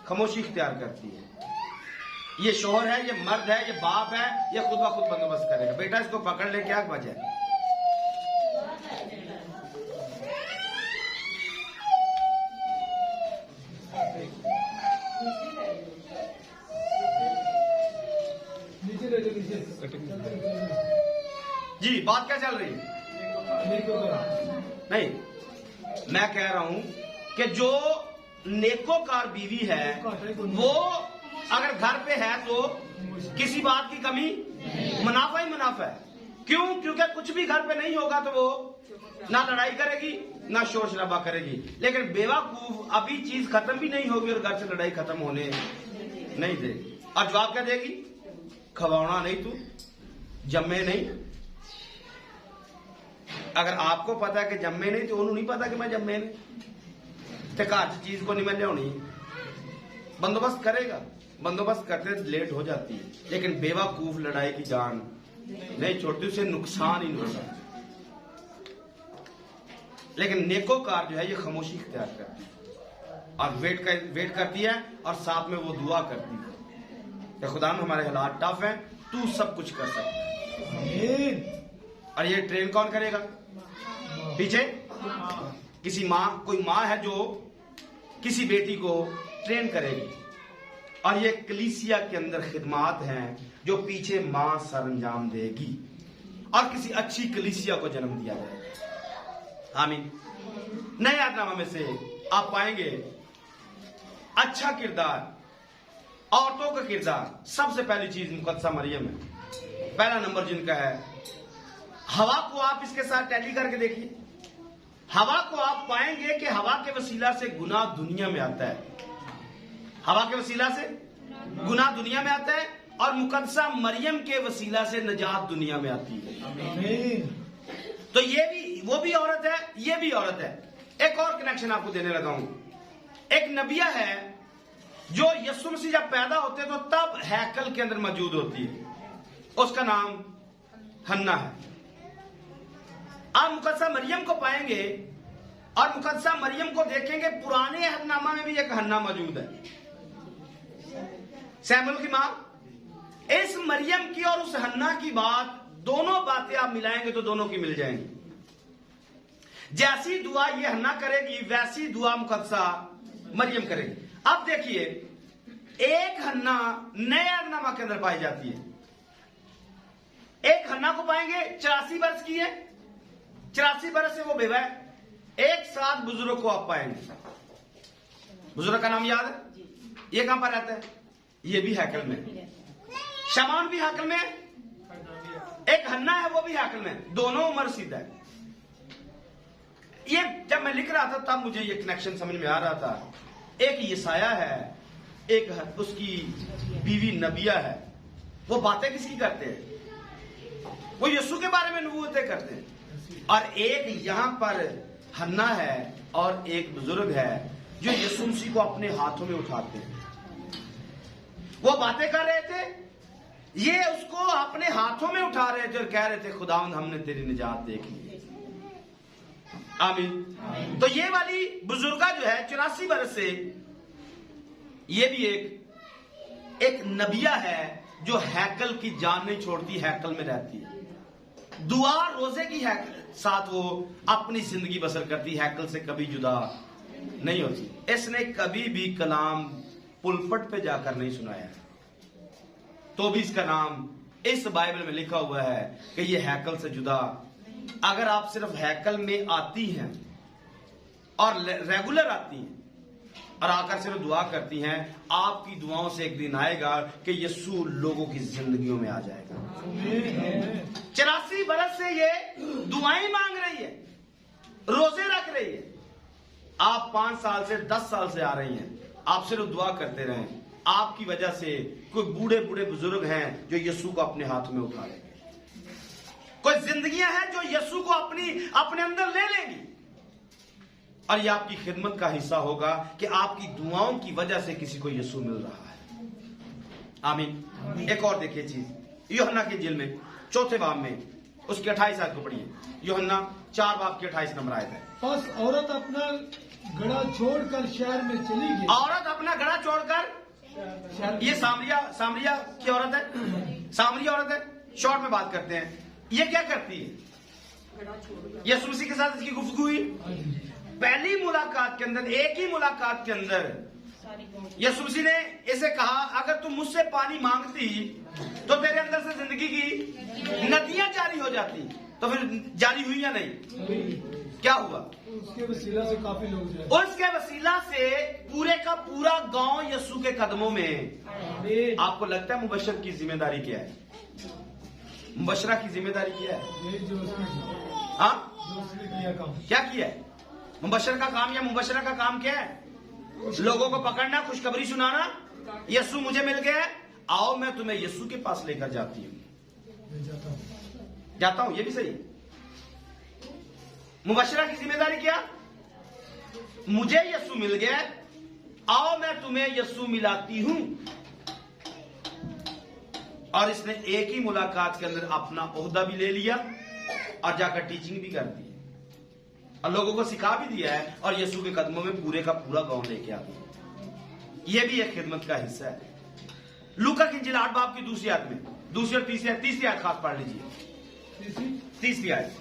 खामोशी इख्तियार करती है। ये शोहर है, ये मर्द है, ये बाप है, ये खुद ब खुद बंदोबस्त करेगा। बेटा इसको पकड़ ले, क्या वजह है? जी, बात क्या चल रही है? नहीं, मैं कह रहा हूं कि जो नेकोकार बीवी है वो अगर घर पे है तो किसी बात की कमी, मुनाफा ही मुनाफा है। क्यों? क्योंकि कुछ भी घर पे नहीं होगा तो वो ना लड़ाई करेगी ना शोर शराबा करेगी। लेकिन बेवकूफ अभी चीज खत्म भी नहीं होगी और घर से लड़ाई खत्म होने नहीं देगी। और जवाब क्या देगी? खवाना नहीं तू, जम्मे नहीं। अगर आपको पता है कि जम्मे नहीं तो उन्होंने नहीं पता कि मैं जम्मे नहीं, तो घर चीज को नहीं मैं लियानी। बंदोबस्त करेगा, बंदोबस्त करते लेट हो जाती है, लेकिन बेवकूफ लड़ाई की जान नहीं छोड़ती, उसे नुकसान ही नुकसान। लेकिन नेकोकार जो है ये खामोशी इख्तियार करती है और वेट करती है, और साथ में वो दुआ करती है कि खुदा हमारे हालात टफ हैं, तू सब कुछ कर सकता है। और ये ट्रेन कौन करेगा? पीछे किसी माँ, कोई माँ है जो किसी बेटी को ट्रेन करेगी, और ये कलीसिया के अंदर खिदमात हैं जो पीछे माँ सरंजाम देगी और किसी अच्छी कलीसिया को जन्म दिया जाएगा। आमीन। नए आदनामा में से आप पाएंगे अच्छा किरदार, औरतों का किरदार। सबसे पहली चीज मुकद्दसा मरियम है, पहला नंबर जिनका है। हवा को आप इसके साथ टैली करके देखिए। हवा को आप पाएंगे कि हवा के वसीला से गुनाह दुनिया में आता है, हवा के वसीला से गुनाह दुनिया में आता है, और मुकद्दसा मरियम के वसीला से नजात दुनिया में आती है। तो ये भी, वो भी औरत है, ये भी औरत है। एक और कनेक्शन आपको देने लगा हूं। एक नबिया है जो यीशु मसीह जब पैदा होते तो तब हैकल के अंदर मौजूद होती है, उसका नाम हन्ना है। आप मुकद्दसा मरियम को पाएंगे, और मुकद्दसा मरियम को देखेंगे, पुराने अहदनामा में भी एक हन्ना मौजूद है, सैमुएल की मां। इस मरियम की और उस हन्ना की बात, दोनों बातें आप मिलाएंगे तो दोनों की मिल जाएंगी। जैसी दुआ ये हन्ना करेगी वैसी दुआ मुकद्दसा मरियम करेगी। अब देखिए, एक हन्ना नए अहदनामा के अंदर पाई जाती है। एक हन्ना को पाएंगे 84 वर्ष की है, 84 वर्ष से वो बेवा है। एक साथ बुजुर्ग को आप पाएंगे। बुजुर्ग का नाम याद है? ये कहां पर रहता है? ये भी हैकल में। शमौन भी हैकल में, एक हन्ना है वो भी हैकल में, दोनों उम्र सीधा है। ये जब मैं लिख रहा था तब मुझे ये कनेक्शन समझ में आ रहा था। एक यसाया है, एक उसकी बीवी नबिया है। वो बातें किसकी करते हैं? वो यीशु के बारे में नबूवतें करते हैं। और एक यहां पर हन्ना है और एक बुजुर्ग है जो यीशु मसीह को अपने हाथों में उठाते हैं। वो बातें कर रहे थे, ये उसको अपने हाथों में उठा रहे थे और कह रहे थे, खुदावंद हमने तेरी निजात देख ली। आमीन। तो ये वाली बुजुर्गा जो है 84 वर्ष से, ये भी एक नबिया है जो हैकल की जान नहीं छोड़ती, हैकल में रहती है। दुआ रोजे की साथ वो अपनी जिंदगी बसर करती, हैकल से कभी जुदा नहीं होती। इसने कभी भी कलाम पुलपट पे जाकर नहीं सुनाया, तो भी इसका नाम इस बाइबल में लिखा हुआ है कि ये हैकल से जुदा। अगर आप सिर्फ हैकल में आती हैं और रेगुलर आती हैं और आकर सिर्फ दुआ करती हैं, आपकी दुआओं से एक दिन आएगा कि यीशु लोगों की जिंदगियों में आ जाएगा। 84 बरस से ये दुआएं मांग रही है, रोजे रख रही है। आप 5 साल से 10 साल से आ रही हैं, आप सिर्फ दुआ करते रहें। आपकी वजह से कोई बूढ़े बूढ़े बुजुर्ग हैं जो यीशु को अपने हाथ में उठा लेंगे। कोई जिंदगियां हैं जो यीशु को अपने अंदर ले लेंगी, और ये आपकी खिदमत का हिस्सा होगा कि आपकी दुआओं की वजह से किसी को यीशु मिल रहा है। आमीन। एक और देखिए चीज, यूहन्ना की इंजील में 4 बाब में उसके 28 आयत को पढ़िए। यूहन्ना 4 बाब की 28 नंबर आयत है। बस औरत अपना घड़ा छोड़कर शहर में चली गई। औरत अपना घड़ा छोड़कर, ये सामरिया की औरत है, सामरी औरत है। शॉर्ट में बात करते हैं, ये क्या करती है? यीशु मसीह के साथ इसकी गुफ्तगू हुई। पहली मुलाकात के अंदर, एक ही मुलाकात के अंदर यीशु मसीह ने इसे कहा, अगर तुम मुझसे पानी मांगती तो तेरे अंदर से जिंदगी की नदियां जारी हो जाती। तो फिर जारी हुई या नहीं? क्या हुआ? उसके वसीला से काफी लोग जाए। उसके वसीला से पूरे का पूरा गांव यीशु के कदमों में। आपको लगता है मुबशर की जिम्मेदारी क्या है? मुबशरा की जिम्मेदारी क्या है? हाँ, क्या किया है? मुबशर का काम या मुबशरा का काम क्या है? लोगों को पकड़ना, खुशखबरी सुनाना। यीशु मुझे मिल गया, आओ मैं तुम्हें यीशु के पास लेकर जाती हूँ। जाता हूं, ये भी सही है। मुबशरा की जिम्मेदारी क्या? मुझे यस्सु मिल गया, आओ मैं तुम्हें यस्सु मिलाती हूं। और इसने एक ही मुलाकात के अंदर अपना ओहदा भी ले लिया और जाकर टीचिंग भी कर दी और लोगों को सिखा भी दिया है और यीशु के कदमों में पूरे का पूरा गांव लेके आ गया। यह भी एक खिदमत का हिस्सा है। लूका की इंजील 8 बाब की दूसरी आयत में, दूसरी और तीसरी आयत खास पढ़ लीजिए। तीसरी आयत,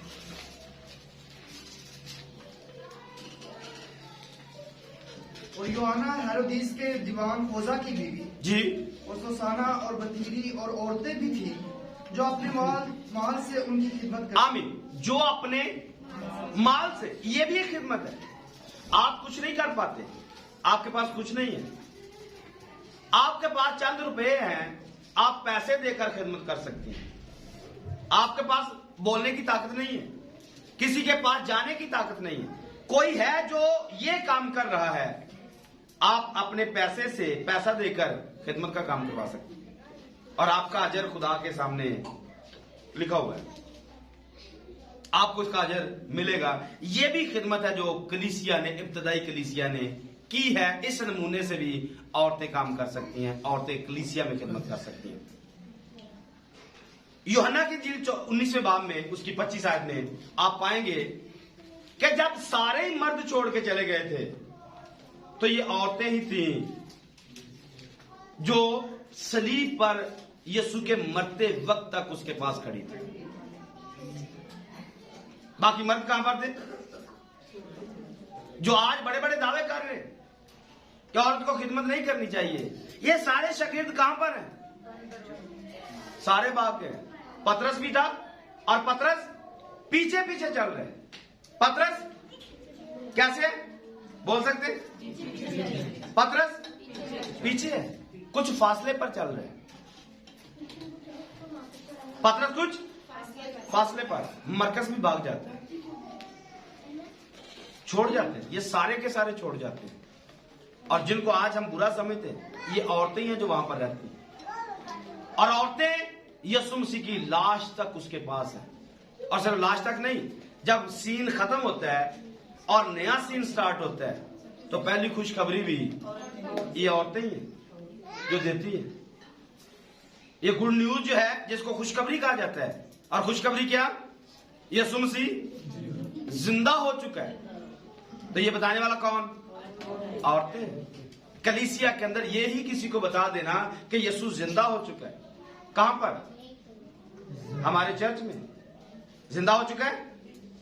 और यूहन्ना हेरोदिस के दीवान खोजा की बीवी जी, और सुसाना और बतीरी और औरतें भी थी जो अपने माल से उनकी खिदमत करती। आमीन। जो अपने माल से, ये भी एक खिदमत है। आप कुछ नहीं कर पाते, आपके पास कुछ नहीं है, आपके पास चंद रुपए हैं, आप पैसे देकर खिदमत कर सकते हैं। आपके पास बोलने की ताकत नहीं है, किसी के पास जाने की ताकत नहीं है, कोई है जो ये काम कर रहा है, आप अपने पैसे से पैसा देकर खिदमत का काम करवा सकते हैं और आपका अजर खुदा के सामने लिखा हुआ है, आपको इसका अजर मिलेगा। यह भी खिदमत है जो कलीसिया ने, इब्तदाई कलीसिया ने की है। इस नमूने से भी औरतें काम कर सकती हैं, औरतें कलीसिया में खिदमत कर सकती हैं। यूहन्ना की इंजील 19वें बाब में उसकी 25 आयत में आप पाएंगे कि जब सारे ही मर्द छोड़ के चले गए थे तो ये औरतें ही थीं जो सलीब पर यीशु के मरते वक्त तक उसके पास खड़ी थी। बाकी मर्द कहां पर थे? जो आज बड़े बड़े दावे कर रहे हैं कि औरत को खिदमत नहीं करनी चाहिए, ये सारे शागिर्द कहां पर हैं? सारे बाप के हैं। पतरस भी था और पतरस पीछे पीछे चल रहे। पतरस कैसे बोल सकते? पतरस पीछे है, कुछ फासले पर चल रहे हैं। पतरस कुछ फासले पर, मरकस भी भाग जाता है, छोड़ जाते हैं। ये सारे के सारे छोड़ जाते हैं। और जिनको आज हम बुरा समझते हैं, ये औरतें ही हैं जो वहां पर रहती हैं। और औरतें यीशु मसीह की लाश तक उसके पास है। और सिर्फ लाश तक नहीं, जब सीन खत्म होता है और नया सीन स्टार्ट होता है तो पहली खुशखबरी भी ये औरतें ही हैं जो देती है। ये गुड न्यूज जो है, जिसको खुशखबरी कहा जाता है। और खुशखबरी क्या? यीशु मसीह जिंदा हो चुका है। तो ये बताने वाला कौन? औरतें। कलीसिया के अंदर ये ही किसी को बता देना कि यीशु जिंदा हो चुका है। कहां पर? हमारे चर्च में जिंदा हो चुका है।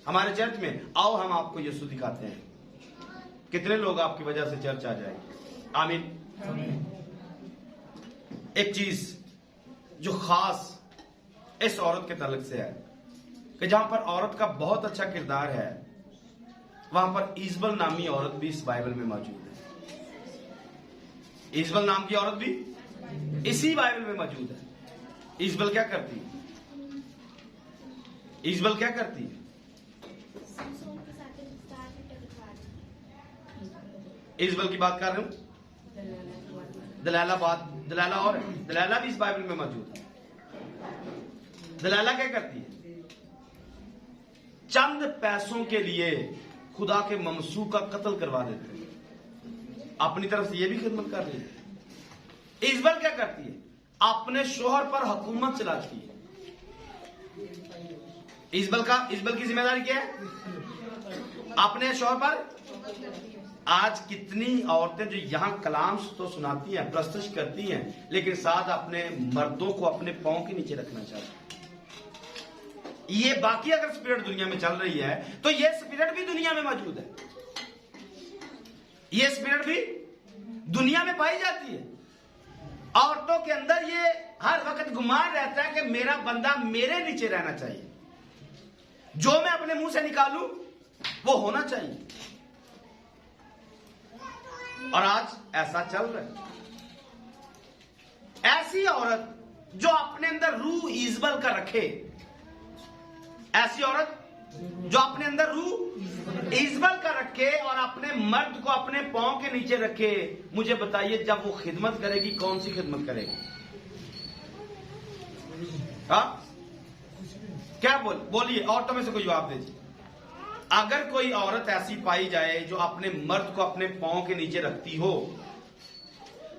हमारे चर्च में आओ हम आपको यीशु दिखाते हैं। कितने लोग आपकी वजह से चर्च आ जाएंगे? आमीन। एक चीज जो खास इस औरत के ताल्लुक से है कि जहां पर औरत का बहुत अच्छा किरदार है, वहां पर ईजबल नामी औरत भी इस बाइबल में मौजूद है। ईजबल नाम की औरत भी इसी बाइबल में मौजूद है। ईजबल क्या करती है? ईजबल क्या करती है? ईजबल की बात कर रहे हूं। दलाला और है। दलाला भी इस बाइबल में मौजूद है। दलाला क्या करती है? चंद पैसों के लिए खुदा के ममसू का कत्ल करवा देते हैं। अपनी तरफ से ये भी खिदमत कर रही है। ईजबल क्या करती है? अपने शोहर पर हुकूमत चलाती है। ईजबल की जिम्मेदारी क्या है? अपने शोहर पर। आज कितनी औरतें जो यहां कलाम तो सुनाती हैं, प्रस्तुत करती हैं, लेकिन साथ अपने मर्दों को अपने पांव के नीचे रखना चाहती हैं। ये बाकी अगर स्पिरिट दुनिया में चल रही है तो ये स्पिरिट भी दुनिया में मौजूद है। ये स्पिरिट भी दुनिया में पाई जाती है। औरतों के अंदर ये हर वक्त गुमान रहता है कि मेरा बंदा मेरे नीचे रहना चाहिए, जो मैं अपने मुंह से निकालूं वो होना चाहिए। और आज ऐसा चल रहा है। ऐसी औरत जो अपने अंदर रूह ईजबल का रखे, ऐसी औरत जो अपने अंदर रूह ईजबल का रखे और अपने मर्द को अपने पांव के नीचे रखे, मुझे बताइए जब वो खिदमत करेगी, कौन सी खिदमत करेगी? हाँ, क्या बोलिए, औरतों में से कोई जवाब दीजिए। अगर कोई औरत ऐसी पाई जाए जो अपने मर्द को अपने पांव के नीचे रखती हो,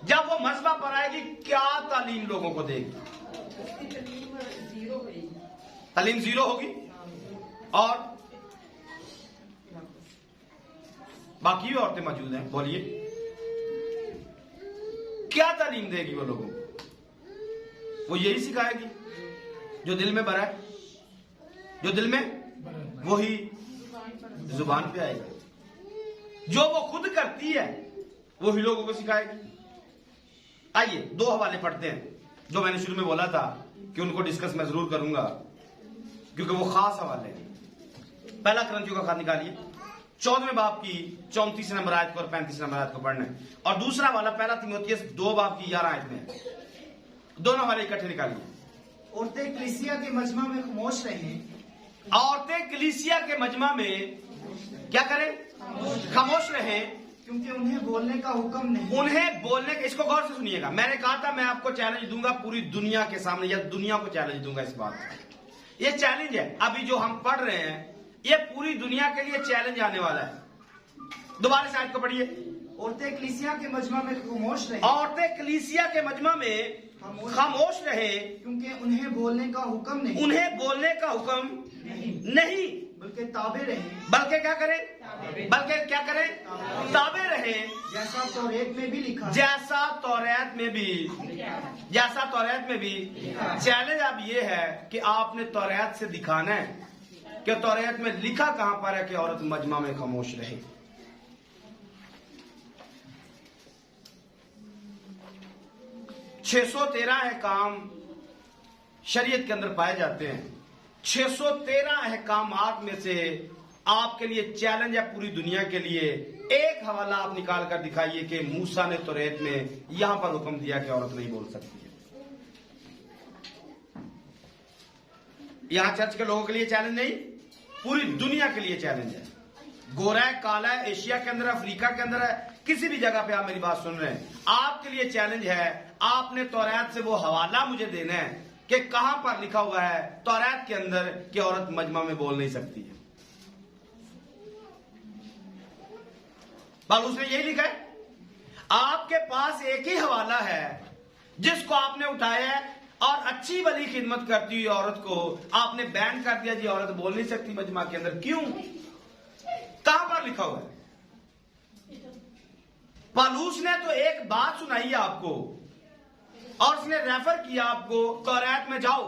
जब वो मसबा पर आएगी क्या तालीम लोगों को देगी? तालीम जीरो होगी। और बाकी भी औरतें मौजूद हैं, बोलिए क्या तालीम देगी वो लोगों को? वो यही सिखाएगी जो दिल में भरा है, जो दिल में वही जुबान पे आएगा। जो वो खुद करती है वही लोगों को सिखाएगी। आइए दो हवाले पढ़ते हैं जो मैंने शुरू में बोला था कि उनको डिस्कस मैं जरूर करूंगा क्योंकि वो खास हवाले हैं। पहला क्रंथियों का खत निकालिए, 14वें बाब की 34 नंबर आयत को और 35 नंबर आयत को पढ़ना है, और दूसरा वाला पहला तीमुथियुस 2 बाब की 11 आयत में। दोनों वाले इकट्ठे निकालिए। औरतें कलीसिया के मजमा में खामोश रहें। औरतें कलीसिया के मजमा में क्या करें? खामोश रहें, क्योंकि उन्हें बोलने का हुक्म नहीं। उन्हें बोलने का, इसको गौर से सुनिएगा, मैंने कहा था मैं आपको चैलेंज दूंगा पूरी दुनिया के सामने, या दुनिया को चैलेंज दूंगा इस बात का। ये चैलेंज है, अभी जो हम पढ़ रहे हैं ये पूरी दुनिया के लिए चैलेंज आने वाला है। दोबारा से आयत को पढ़िए। औरतें कलीसिया के मजमा में खामोश रहें। औरतें कलीसिया के मजमा में खामोश रहे, क्योंकि उन्हें बोलने का हुक्म नहीं। उन्हें बोलने का हुक्म नहीं, बल्कि ताबे रहें। बल्कि क्या करें? बल्कि क्या करें? ताबे रहे, जैसा तौरात में भी लिखा है। जैसा तौरात में भी। चैलेंज अब ये है कि आपने तौरात से दिखाना है कि तौरात में लिखा कहां पर है कि औरत मजमा में खामोश रहे। छह 613 अहकाम शरीयत के अंदर पाए जाते हैं। 613 अहकामात में से आपके लिए चैलेंज है पूरी दुनिया के लिए, एक हवाला आप निकाल कर दिखाइए कि मूसा ने तौरात में यहां पर हुक्म दिया कि औरत नहीं बोल सकती है। यहां चर्च के लोगों के लिए चैलेंज नहीं, पूरी दुनिया के लिए चैलेंज है। गोरा है, काला है, एशिया के अंदर, अफ्रीका के अंदर है, किसी भी जगह पे आप मेरी बात सुन रहे हैं, आपके लिए चैलेंज है। आपने तौरात से वो हवाला मुझे देना है कि कहां पर लिखा हुआ है तौरात के अंदर कि औरत मजमा में बोल नहीं सकती है। उसने यही लिखा है। आपके पास एक ही हवाला है जिसको आपने उठाया है और अच्छी भली खिदमत करती हुई औरत को आपने बैन कर दिया, जी औरत बोल नहीं सकती मजमा के अंदर। क्यों? कहां पर लिखा हुआ है? पौलुस ने तो एक बात सुनाई है आपको और उसने रेफर किया आपको तौरात में जाओ,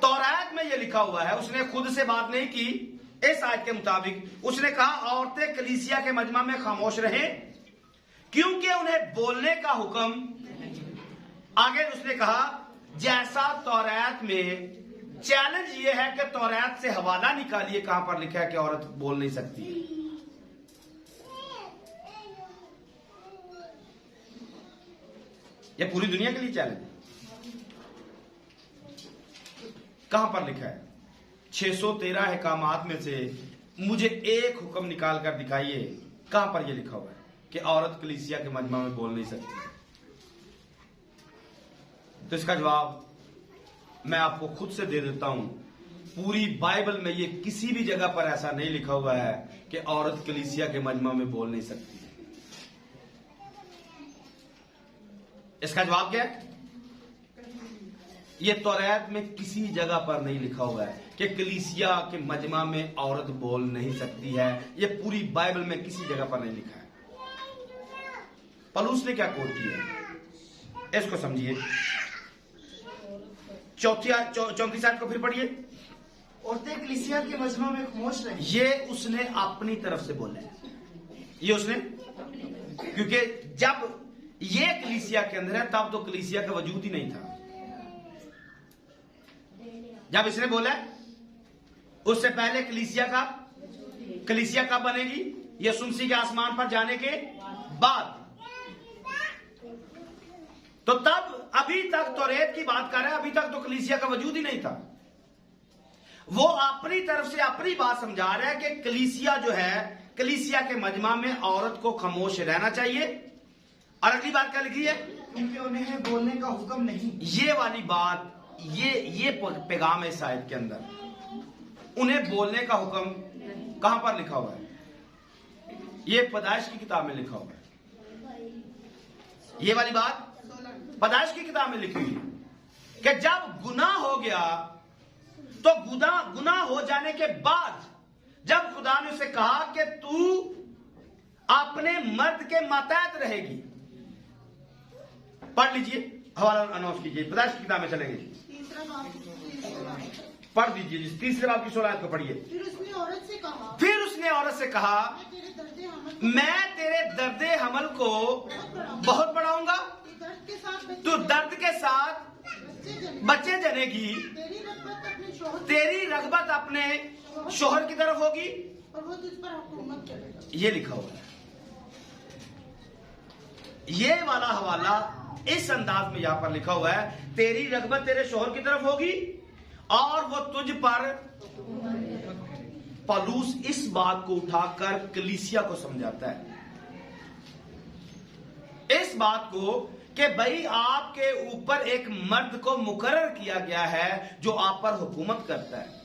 तौरात में यह लिखा हुआ है। उसने खुद से बात नहीं की, इस आयत के मुताबिक उसने कहा औरतें कलीसिया के मजमा में खामोश रहें क्योंकि उन्हें बोलने का हुक्म। आगे उसने कहा जैसा तौरात में। चैलेंज यह है कि तौरात से हवाला निकालिए कहां पर लिखा है कि औरत बोल नहीं सकती है। यह पूरी दुनिया के लिए चैलेंज है। कहां पर लिखा है? 613 अहकामात में से मुझे एक हुक्म निकाल कर दिखाइए कहां पर यह लिखा हुआ है कि औरत कलीसिया के मजमा में बोल नहीं सकती। तो इसका जवाब मैं आपको खुद से दे देता हूं। पूरी बाइबल में ये किसी भी जगह पर ऐसा नहीं लिखा हुआ है कि औरत कलीसिया के मजमा में बोल नहीं सकती। इसका जवाब क्या है? ये तौरात में किसी जगह पर नहीं लिखा हुआ है कि कलीसिया के मजमा में औरत बोल नहीं सकती है। ये पूरी बाइबल में किसी जगह पर नहीं लिखा है। पौलुस ने क्या कोट किया इसको समझिए। 34 आयत को फिर पढ़िए। औरतें कलीसिया के मजमा में खामोश रहें। ये उसने अपनी तरफ से बोला है, ये उसने, क्योंकि जब ये कलीसिया के अंदर है तब तो कलीसिया का वजूद ही नहीं था। जब इसने बोला उससे पहले कलीसिया कब बनेगी? यीशु मसीह के आसमान पर जाने के बाद। तो तब अभी तक तौरात की बात कर रहा है, अभी तक तो कलीसिया का वजूद ही नहीं था। वो अपनी तरफ से अपनी बात समझा रहा है कि कलीसिया जो है, कलीसिया के मजमा में औरत को खामोश रहना चाहिए। और अगली बात क्या लिखी है? क्योंकि उन्हें बोलने का हुक्म नहीं। ये वाली बात ये पैगाम है इस आयत के अंदर। उन्हें बोलने का हुक्म कहां पर लिखा हुआ है? ये पैदाइश की किताब में लिखा हुआ है। ये वाली बात पैदाइश की किताब में लिखी हुई है कि जब गुनाह हो गया तो गुनाह हो जाने के बाद जब खुदा ने उसे कहा कि तू अपने मर्द के मातहत रहेगी। पढ़ लीजिए, हवाला अनाउंस कीजिए, पैदाइश की किताब में चलेंगे। तीसरा बाब, पढ़ दीजिए, तीसरे बाब की 16 आयत को पढ़िए। फिर उसने औरत से कहा, मैं तेरे दर्द हमल को बहुत बढ़ाऊंगा, तू दर्द के साथ बच्चे जनेगी, तेरी रगबत अपने शोहर की तरफ होगी और वो तुझ पर हुकूमत करेगा। ये लिखा हुआ है। ये वाला हवाला इस अंदाज में यहां पर लिखा हुआ है, तेरी रगबत तेरे शोहर की तरफ होगी और वो तुझ पर। पौलुस इस बात को उठाकर कलीसिया को समझाता है, इस बात को कि भाई आपके ऊपर एक मर्द को मुकर्रर किया गया है जो आप पर हुकूमत करता है।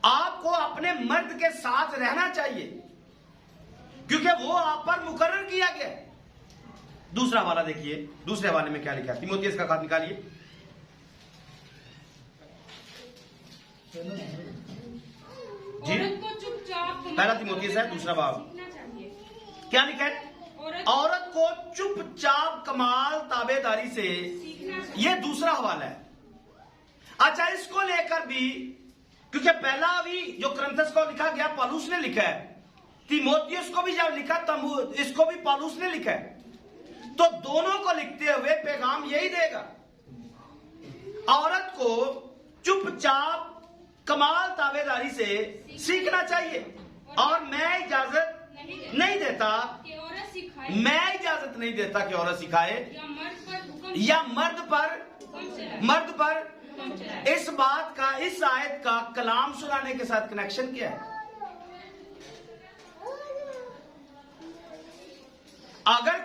आपको अपने मर्द के साथ रहना चाहिए क्योंकि वो आप पर मुकर्रर किया गया। दूसरा हवाला देखिए, दूसरे हवाले में क्या लिखा है, तीमुथियुस का खत निकालिए। जी, पहला तीमुथियुस है, दूसरा बाब। क्या लिखा है? औरत को चुपचाप कमाल ताबेदारी से, ये दूसरा हवाला है। अच्छा, इसको लेकर भी, क्योंकि पहला भी जो कुरिन्थस को लिखा गया पौलुस ने लिखा है, तीमुथियुस को भी जब लिखा तब इसको भी पौलुस ने लिखा है, तो दोनों को लिखते हुए पैगाम यही देगा, औरत को चुपचाप कमाल ताबेदारी से सीखना चाहिए। और मैं इजाजत नहीं देता, मैं इजाजत नहीं देता कि औरत सिखाए या मर्द पर इस बात का, इस आयत का कलाम सुनाने के साथ कनेक्शन क्या है? अगर